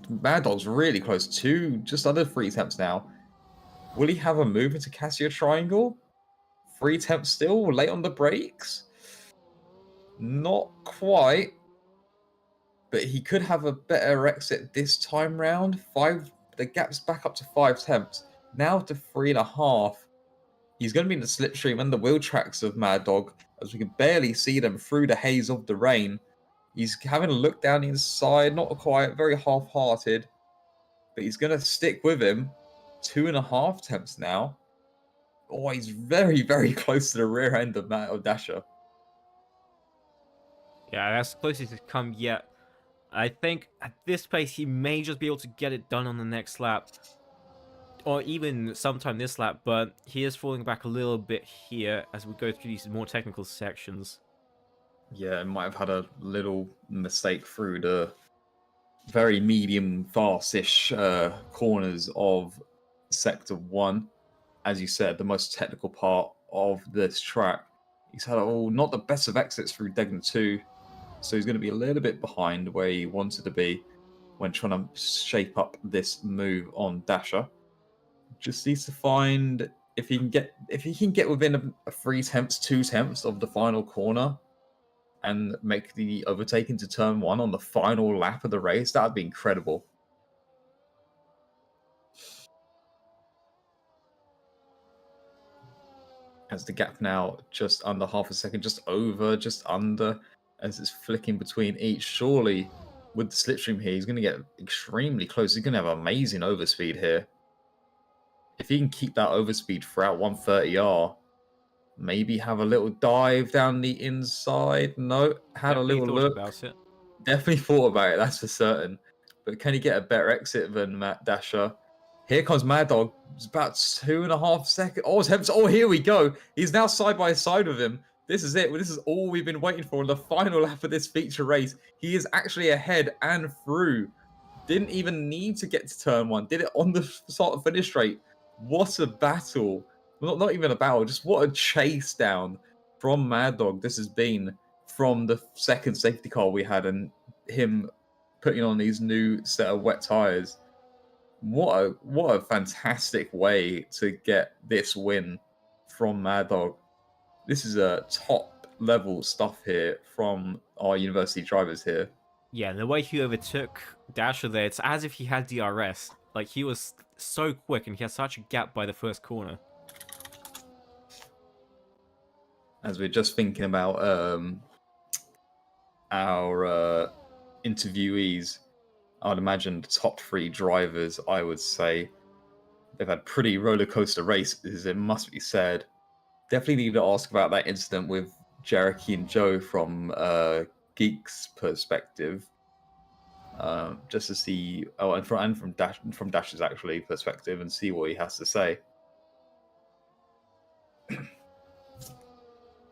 Mad Dog's really close to just under 3 tenths now. Will he have a move into Casio Triangle? 3 tenths still, late on the brakes? Not quite. But he could have a better exit this time round. The gap's back up to 5 tenths. Now to 3.5. He's going to be in the slipstream and the wheel tracks of Mad Dog, as we can barely see them through the haze of the rain. He's having a look down the inside, not quite, very half-hearted. But he's going to stick with him. 2.5 tenths now. Oh, he's very, very close to the rear end of Dasher.
Yeah, that's the closest he's come yet. I think at this pace, he may just be able to get it done on the next lap. Or even sometime this lap, but he is falling back a little bit here as we go through these more technical sections.
Yeah, might have had a little mistake through the very medium, fast-ish corners of Sector 1. As you said, the most technical part of this track. He's had not the best of exits through Degner 2, so he's going to be a little bit behind where he wanted to be when trying to shape up this move on Dasher. Just needs to find if he can get within a 3/10, 2/10 of the final corner and make the overtake into turn 1 on the final lap of the race. That would be incredible. As the gap now just under half a second, just over, just under, as it's flicking between each. Surely with the slipstream here, he's going to get extremely close. He's going to have amazing overspeed here. If he can keep that overspeed throughout 130R, maybe have a little dive down the inside. No, had
Definitely
a little
thought
look.
about it.
Definitely thought about it, that's for certain. But can he get a better exit than Matt Dasher? Here comes Mad Dog. It's about 2.5 seconds. Oh, here we go. He's now side by side with him. This is it. This is all we've been waiting for in the final lap of this feature race. He is actually ahead and through. Didn't even need to get to turn 1. Did it on the sort of finish straight. What a battle. Well, not even a battle, just what a chase down from Mad Dog this has been from the second safety car we had and him putting on these new set of wet tires. What a fantastic way to get this win from Mad Dog. This is a top level stuff here from our university drivers here.
Yeah, the way he overtook Dasher there, it's as if he had DRS. Like, he was so quick and he had such a gap by the first corner.
As we're just thinking about our interviewees, I'd imagine the top 3 drivers, I would say, they've had pretty roller coaster races, it must be said. Definitely need to ask about that incident with Jericho and Joe from Geek's perspective, just to see, and from Dash's actually perspective, and see what he has to say.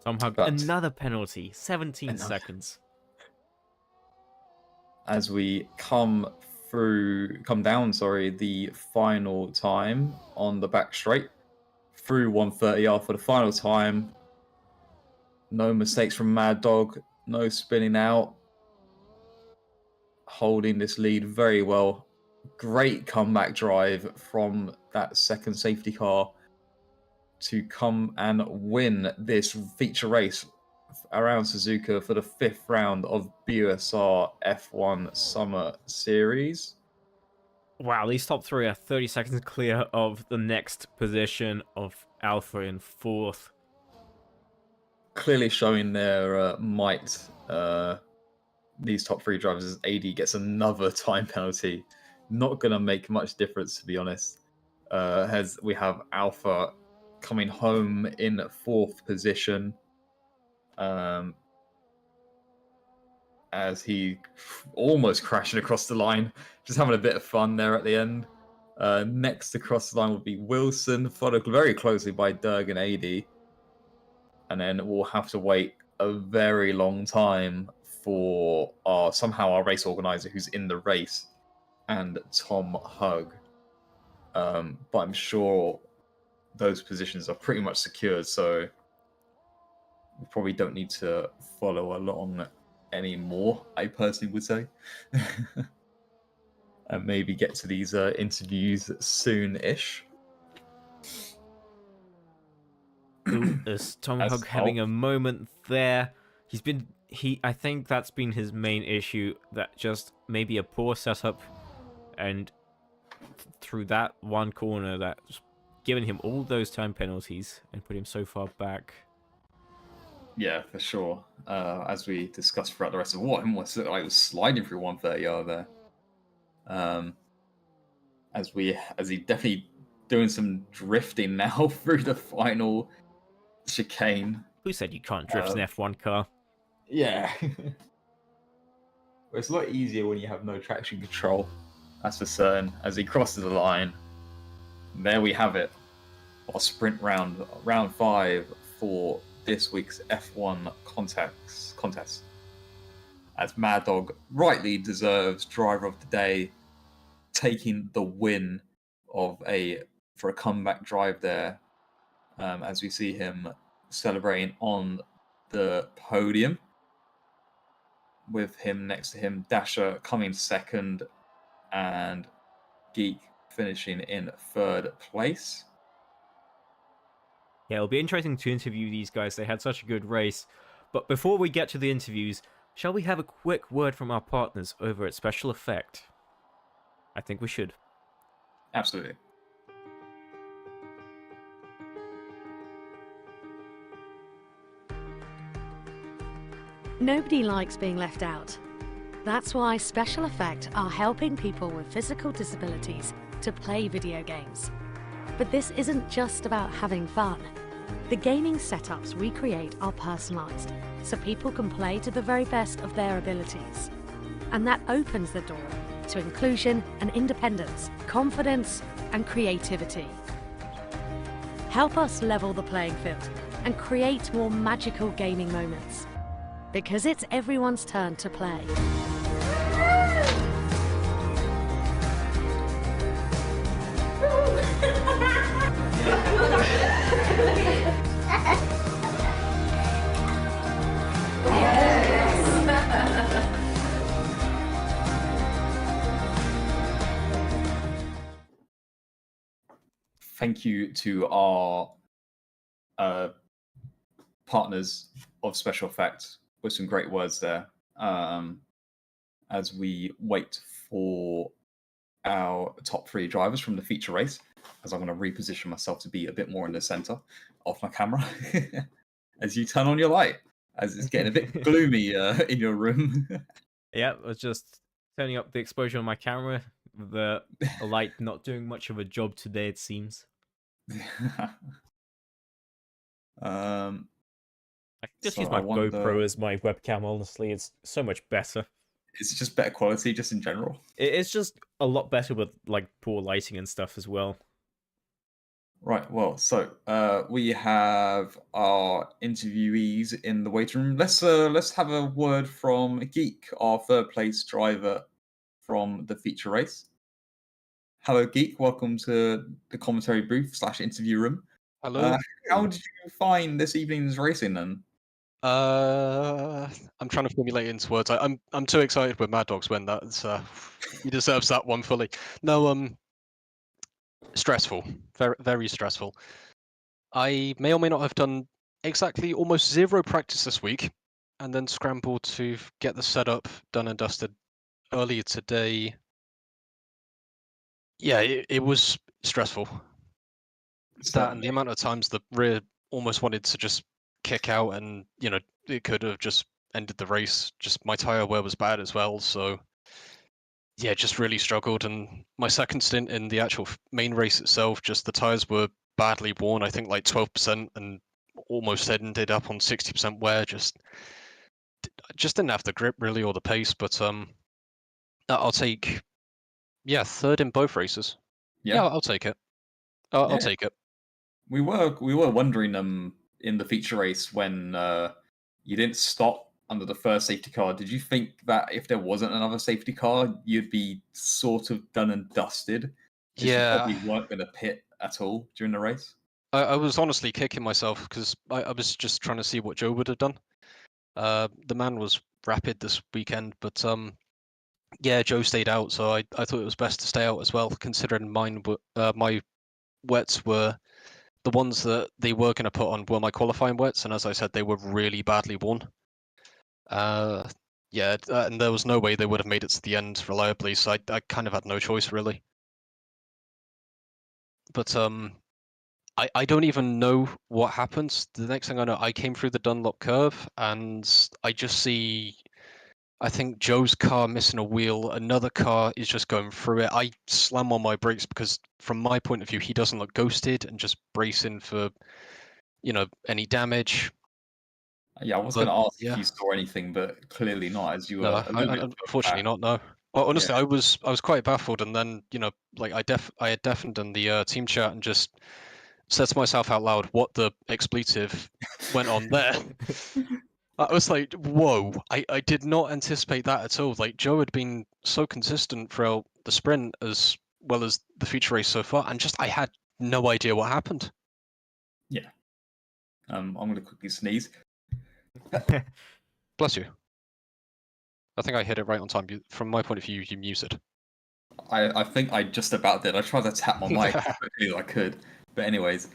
Tom Hug, another penalty, 17 seconds.
As we come down, the final time on the back straight through 130R for the final time. No mistakes from Mad Dog, no spinning out. Holding this lead very well. Great comeback drive from that second safety car to come and win this feature race around Suzuka for the 5th round of BUSR F1 Summer Series.
Wow, these top 3 are 30 seconds clear of the next position of Alpha in 4th.
Clearly showing their might. These top 3 drivers, as AD gets another time penalty. Not going to make much difference, to be honest. As we have Alpha coming home in 4th position. As he almost crashing across the line. Just having a bit of fun there at the end. Next across the line will be Wilson, followed very closely by Derg and AD. And then we'll have to wait a very long time for our race organizer who's in the race, and Tom Hug. But I'm sure those positions are pretty much secured, so we probably don't need to follow along anymore, I personally would say. And maybe get to these interviews soon-ish.
Is Tom Hug having a moment there? I think that's been his main issue, that just maybe a poor setup, and through that one corner that's given him all those time penalties and put him so far back.
Yeah, for sure. As we discussed throughout the rest of what looked like it was sliding through 130R there. As he definitely doing some drifting now through the final chicane.
Who said you can't drift an F1 car?
Yeah. It's a lot easier when you have no traction control. That's for certain. As he crosses the line, there we have it. Our sprint round 5 for this week's F1 contest. As Mad Dog rightly deserves driver of the day, taking the win for a comeback drive there. As we see him celebrating on the podium, with him next to him, Dasher coming second, and Geek finishing in third place.
Yeah, it'll be interesting to interview these guys. They had such a good race. But before we get to the interviews, shall we have a quick word from our partners over at Special Effect? I think we should.
Absolutely.
Nobody likes being left out. That's why Special Effect are helping people with physical disabilities to play video games. But this isn't just about having fun. The gaming setups we create are personalised, so people can play to the very best of their abilities. And that opens the door to inclusion and independence, confidence and creativity. Help us level the playing field and create more magical gaming moments. Because it's everyone's turn to play.
Thank you to our partners of Special Effects with some great words there. As we wait for our top 3 drivers from the feature race, as I'm going to reposition myself to be a bit more in the center of my camera as you turn on your light, as it's getting a bit gloomy in your room.
Yeah, I was just turning up the exposure on my camera. The light not doing much of a job today, it seems. I could just use my GoPro as my webcam, honestly. It's so much better.
It's just better quality just in general.
It's just a lot better with like poor lighting and stuff as well.
Right, well, so we have our interviewees in the waiting room. Let's have a word from Geek, our third place driver from the feature race. Hello, Geek. Welcome to the commentary booth / interview room.
Hello.
How did you find this evening's racing then?
I'm trying to formulate it into words. I'm too excited when Mad Dog's win. That's he deserves that one fully. No, stressful, very very stressful. I may or may not have done exactly almost 0 practice this week, and then scrambled to get the setup done and dusted earlier today. Yeah, it was stressful. That and the amount of times the rear almost wanted to just kick out, and it could have just ended the race. Just my tire wear was bad as well, so yeah, just really struggled. And my second stint in the actual main race itself, just the tires were badly worn. I think like 12%, and almost ended up on 60% wear. Just didn't have the grip really or the pace. But I'll take third in both races. Yeah, I'll take it. I'll take it.
We were wondering in the feature race when you didn't stop under the first safety car. Did you think that if there wasn't another safety car, you'd be sort of done and dusted? You probably weren't going to pit at all during the race.
I was honestly kicking myself because I was just trying to see what Joe would have done. The man was rapid this weekend, but Joe stayed out, so I thought it was best to stay out as well, considering my wets were the ones that they were going to put on were my qualifying wets, and as I said, they were really badly worn. And there was no way they would have made it to the end reliably, so I kind of had no choice really. But I don't even know what happened. The next thing I know, I came through the Dunlop curve, and I just see I think Joe's car missing a wheel. Another car is just going through it. I slam on my brakes because, from my point of view, he doesn't look ghosted and just bracing for, any damage.
Yeah, I was
But
going to ask if
yeah,
you saw anything, but clearly not, as you
no,
were a little bit
unfortunately not. No. Well, honestly, I was quite baffled, and then like I had deafened in the team chat and just said to myself out loud, "What the expletive went on there?" I was like, whoa, I did not anticipate that at all. Like, Joe had been so consistent throughout the sprint as well as the feature race so far, and just I had no idea what happened.
Yeah. I'm going to quickly sneeze.
Bless you. I think I hit it right on time. From my point of view, you muted.
I think I just about did. I tried to tap my mic as quickly as I could. But anyways,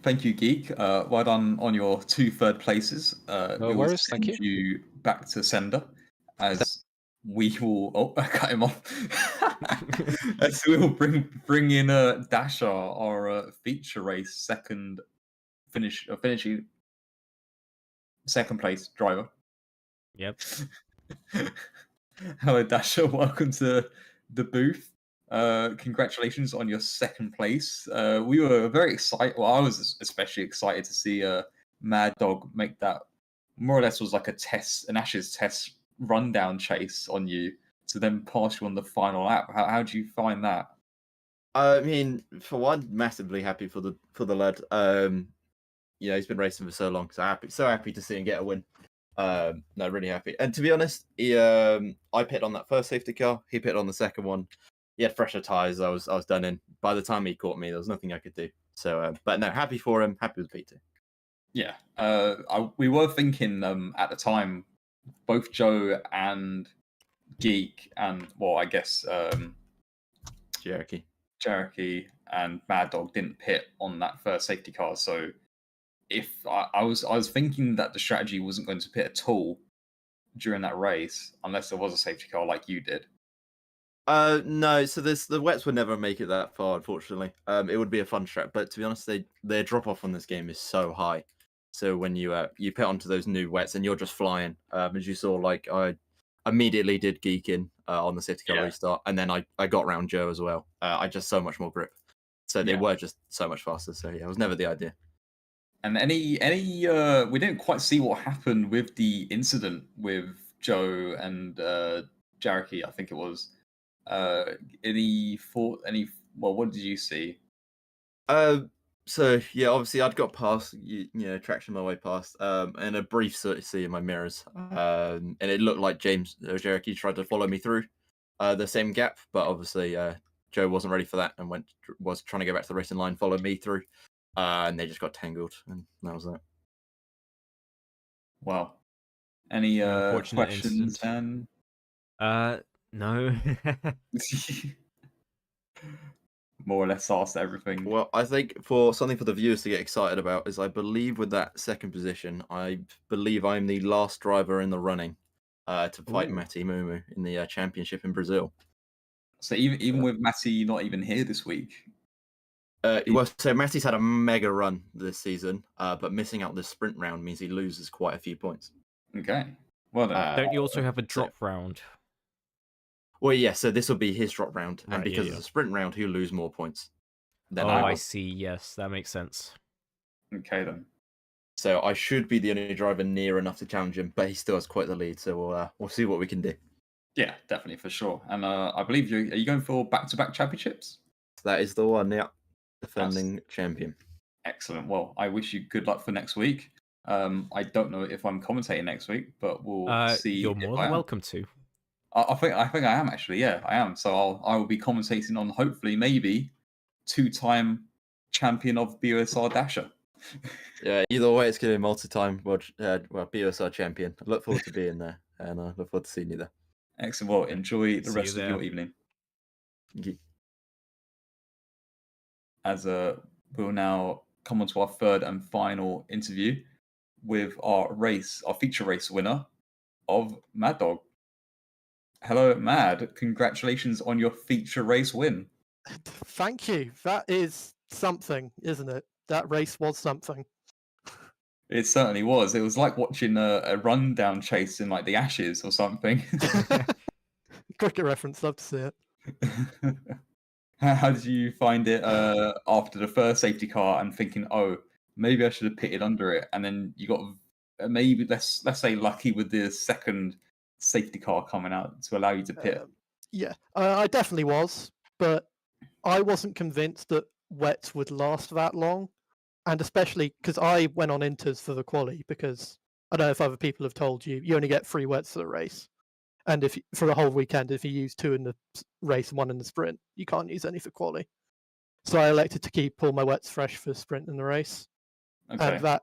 thank you, Geek. Well done on your 2 third places.
No
We will
worries, thank
send you back to sender, as we will. Oh, I cut him off. As we will bring in Dasher, our feature race finishing second place driver.
Yep.
Hello, Dasher. Welcome to the booth. Congratulations on your second place. We were very excited. Well, I was especially excited to see Mad Dog make that. More or less was like an Ashes test rundown chase on you to then pass you on the final lap. How do you find that?
I mean, for one, massively happy for the lad. He's been racing for so long, so happy to see him get a win. No, really happy. And to be honest, I pit on that first safety car. He pit on the second one. He had fresher tires. I was done in. By the time he caught me, there was nothing I could do. So, but no, happy for him. Happy with Peter.
Yeah, we were thinking at the time, both Joe and Geek and I guess Cherokee and Mad Dog didn't pit on that first safety car. So if I was thinking that the strategy wasn't going to pit at all during that race, unless there was a safety car like you did.
No. So the wets would never make it that far, unfortunately. It would be a fun track, but to be honest, their drop off on this game is so high. So when you pit onto those new wets and you're just flying, as you saw, like I immediately did geek in on the safety car restart, and then I got round Joe as well. I just so much more grip, so they were just so much faster. So yeah, it was never the idea.
And any we didn't quite see what happened with the incident with Joe and Cherokee, I think it was. What did you see?
So yeah, obviously I'd got past, traction my way past, and a brief see in my mirrors, and it looked like Cherokee tried to follow me through the same gap, but obviously Joe wasn't ready for that and was trying to go back to the racing line, follow me through, and they just got tangled, and that was that.
Wow. Any
unfortunate
questions?
incident.
And
No.
more or less asked everything.
Well, I think for something for the viewers to get excited about is I believe with that second position, I believe I'm the last driver in the running to fight Matti Mumu in the championship in Brazil.
So even with Matty not even here this week.
So Matty's had a mega run this season, but missing out this sprint round means he loses quite a few points.
Okay. Well then.
Don't you also have a drop round?
Well, yeah, so this will be his drop round, and
Right,
because it's a sprint round, he'll lose more points than I will.
I see. Yes, that makes sense.
Okay then.
So I should be the only driver near enough to challenge him, but he still has quite the lead. So we'll see what we can do.
Yeah, definitely for sure. And I believe are you going for back-to-back championships?
That is the one, yeah. Defending champion.
Excellent. Well, I wish you good luck for next week. I don't know if I'm commentating next week, but we'll see.
You're more than welcome to.
I think I am actually. Yeah, I am. So I will be commentating on hopefully maybe 2-time champion of BUSR Dasher.
Yeah, either way, it's going to be multi-time BUSR champion. I look forward to being there, and I look forward to seeing you there.
Excellent. Well, enjoy the
See
rest
you
of
there.
your evening.
Thank you.
As we'll now come on to our third and final interview with our feature race winner of Mad Dog. Hello, Mad. Congratulations on your feature race win.
Thank you. That is something, isn't it? That race was something.
It certainly was. It was like watching a rundown chase in like the Ashes or something.
Cricket reference, love to see it.
How did you find it after the first safety car and thinking, oh, maybe I should have pitted under it, and then you got maybe let's say lucky with the second safety car coming out to allow you to pit?
Yeah, I definitely was, but I wasn't convinced that wets would last that long, and especially because I went on inters for the quali, because I don't know if other people have told you, you only get 3 wets for the race, and if for the whole weekend, if you use 2 in the race and 1 in the sprint, you can't use any for quali. So I elected to keep all my wets fresh for sprint and the race,
Okay.
and that.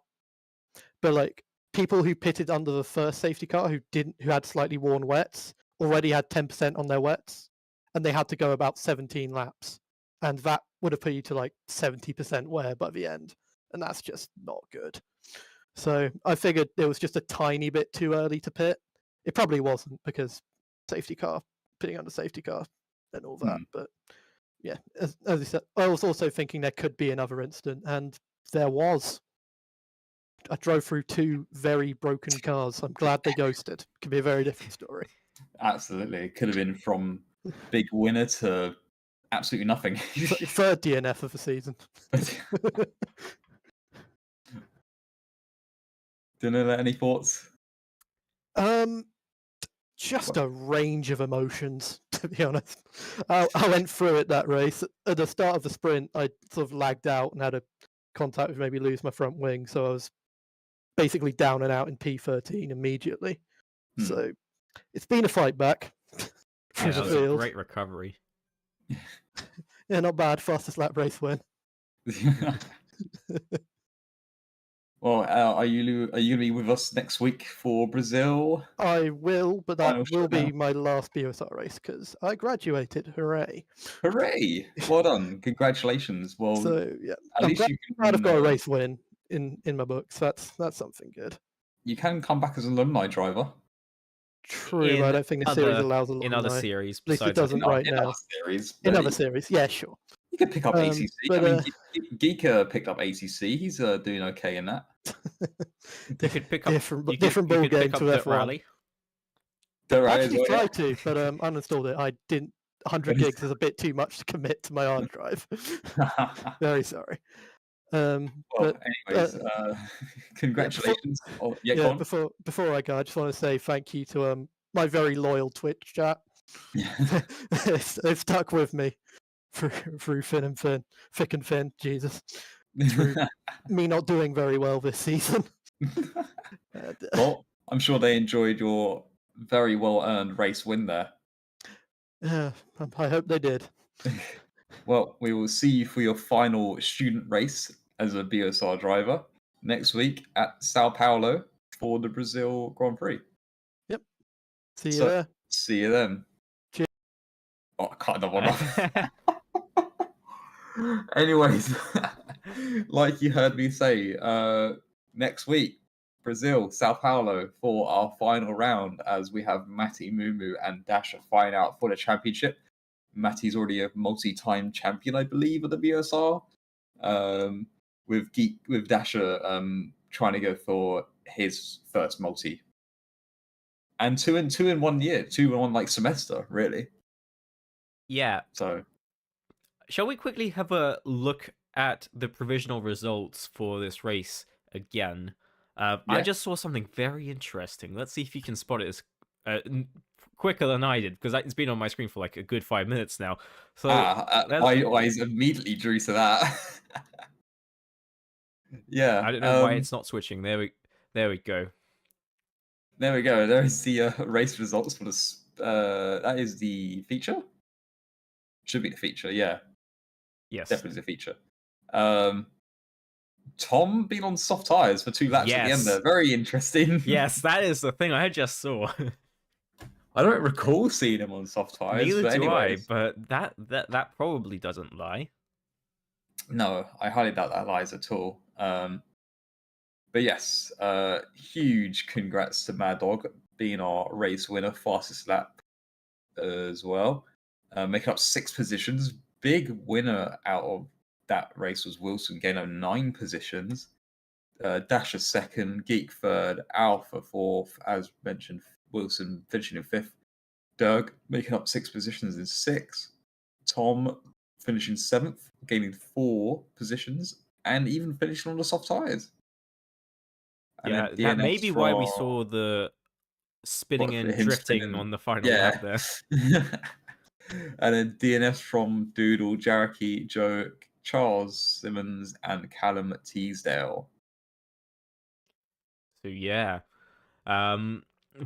But like people who pitted under the first safety car who had slightly worn wets already had 10% on their wets, and they had to go about 17 laps, and that would have put you to like 70% wear by the end, and that's just not good. So I figured it was just a tiny bit too early to pit. It probably wasn't, because safety car, pitting under safety car and all that. But yeah, as I said, I was also thinking there could be another incident, and there was. I drove through 2 very broken cars. I'm glad they ghosted. Could be a very different story.
Absolutely. It could have been from big winner to absolutely nothing.
Third DNF of the season.
Didn't any thoughts?
Just a range of emotions, to be honest. I went through it that race. At the start of the sprint, I sort of lagged out and had a contact with maybe lose my front wing, so I was basically down and out in P13 immediately. So it's been a fight back through the
that was a
field.
great recovery.
Yeah, not bad. Fastest lap race win.
Well, are you gonna be with us next week for Brazil?
I will, but
Final
that will be
showdown.
my last BUSR race because I graduated. Hooray!
Hooray! Well done. Congratulations. Well,
So yeah,
at
I'm
least
glad
you
I've
can,
got a race win in my books. That's something good.
you can come back as an alumni driver.
True, but I don't think the series allows alumni.
In other series,
At least it
besides
doesn't right
in
now.
other series,
In
but
other series, yeah, sure.
you could pick up ACC.
but,
I mean, Geeka picked up ACC. He's doing okay in that.
You could pick up
different ball game to
Dirt
F1.
Rally.
Dirt
I
Rally as
actually
well,
tried to, but uninstalled it. I didn't. 100 gigs is a bit too much to commit to my hard drive. Very sorry.
Well,
But
anyways, congratulations. Go on.
before I go, I just want to say thank you to my very loyal Twitch chat. They've stuck with me through thick and thin. Jesus, through me not doing very well this season.
Well, I'm sure they enjoyed your very well-earned race win there.
Yeah, I hope they did.
Well, we will see you for your final student race as a BSR driver next week at Sao Paulo for the Brazil Grand Prix.
Yep. See you there.
See you then.
Cheers.
Oh, I cut that one off. Anyways, like you heard me say, next week, Brazil, Sao Paulo for our final round as we have Matty, Mumu, and Dasha fighting out for the championship. Matty's already a multi-time champion, I believe, of the BSR. With Dasha trying to go for his first multi. And two in 1 year, 2 in 1 like semester, really.
Yeah.
So
shall we quickly have a look at the provisional results for this race again? I just saw something very interesting. Let's see if you can spot it as quicker than I did, because it's been on my screen for like a good 5 minutes now. So
I immediately drew to that. Yeah.
I don't know why it's not switching. There we go.
There we go. There is the race results for this. That is the feature. Should be the feature. Yeah.
Yes.
Definitely the feature. Tom being on soft tires for 2 laps at the end there. Very interesting.
Yes, that is the thing I just saw.
I don't recall seeing him on soft tires.
Neither do
anyways.
I, but that probably doesn't lie.
No, I highly doubt that lies at all. But yes, huge congrats to Mad Dog being our race winner, fastest lap as well. Making up 6 positions. Big winner out of that race was Wilson, gaining 9 positions. Dasher second, Geek third, Alpha fourth, as mentioned, Wilson finishing in fifth, Dirk making up 6 positions in sixth, Tom finishing seventh, gaining 4 positions, and even finishing on the soft tires. And
Yeah,
then
that may
DNS
be why we
from
saw the spinning and
him
drifting
spinning.
on the final
Yeah.
lap there.
And then DNS from Doodle, Jaraki, Joke, Charles Simmons, and Callum Teasdale.
So yeah,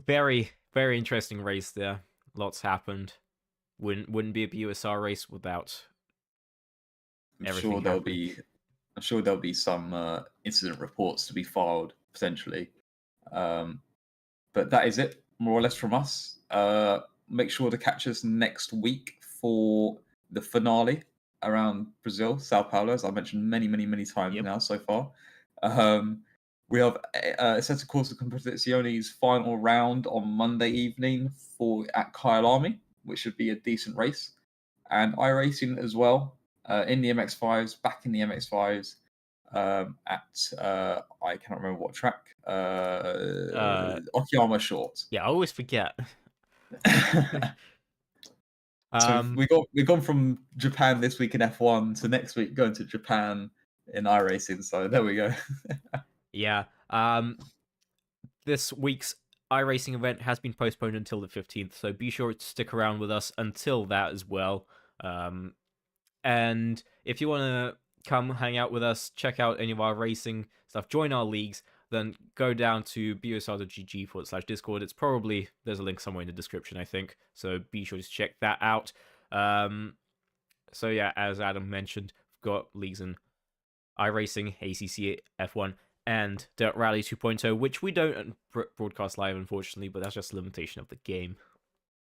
very very interesting race there. Lots happened. Wouldn't be a BUSR race without
I'm
everything
sure there'll
happening.
be I'm sure there'll be some incident reports to be filed potentially. But that is it, more or less, from us. Make sure to catch us next week for the finale around Brazil, Sao Paulo, as I mentioned many times
Yep.
now so far. We have a set of course of Competiciones final round on Monday evening at Kyalami, which should be a decent race, and iRacing as well in the MX5s, back in the MX5s. At I cannot remember what track. Okayama Short.
Yeah, I always forget.
So we've gone from Japan this week in F1 to next week going to Japan in iRacing. So there we go.
Yeah. This week's iRacing event has been postponed until the 15th, so be sure to stick around with us until that as well. And if you want to come hang out with us, check out any of our racing stuff, join our leagues, then go down to busr.gg/Discord. It's probably, there's a link somewhere in the description, I think. So be sure to check that out. So yeah, as Adam mentioned, we've got leagues in iRacing, ACC, F1, and Dirt Rally 2.0, which we don't broadcast live, unfortunately, but that's just a limitation of the game.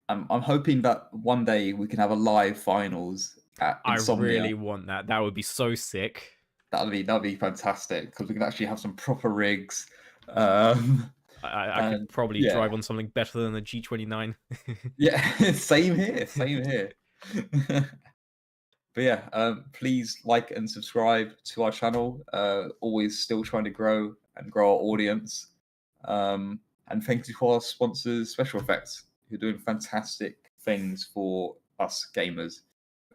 I'm hoping that one day we can have a live finals at Insomnia.
I really want that. That would be so sick.
That'd be fantastic because we can actually have some proper rigs.
I could probably drive on something better than the G29.
Yeah, same here. But yeah, please like and subscribe to our channel. Always still trying to grow our audience. And thank you to our sponsors, Special Effects, who are doing fantastic things for us gamers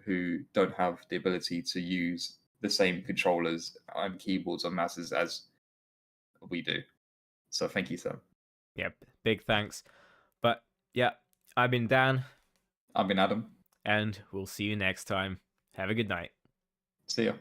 who don't have the ability to use the same controllers and keyboards and mouses as we do. So thank you, Sam.
Yep, big thanks. But yeah, I've been Dan.
I've been Adam.
And we'll see you next time. Have a good night.
See ya.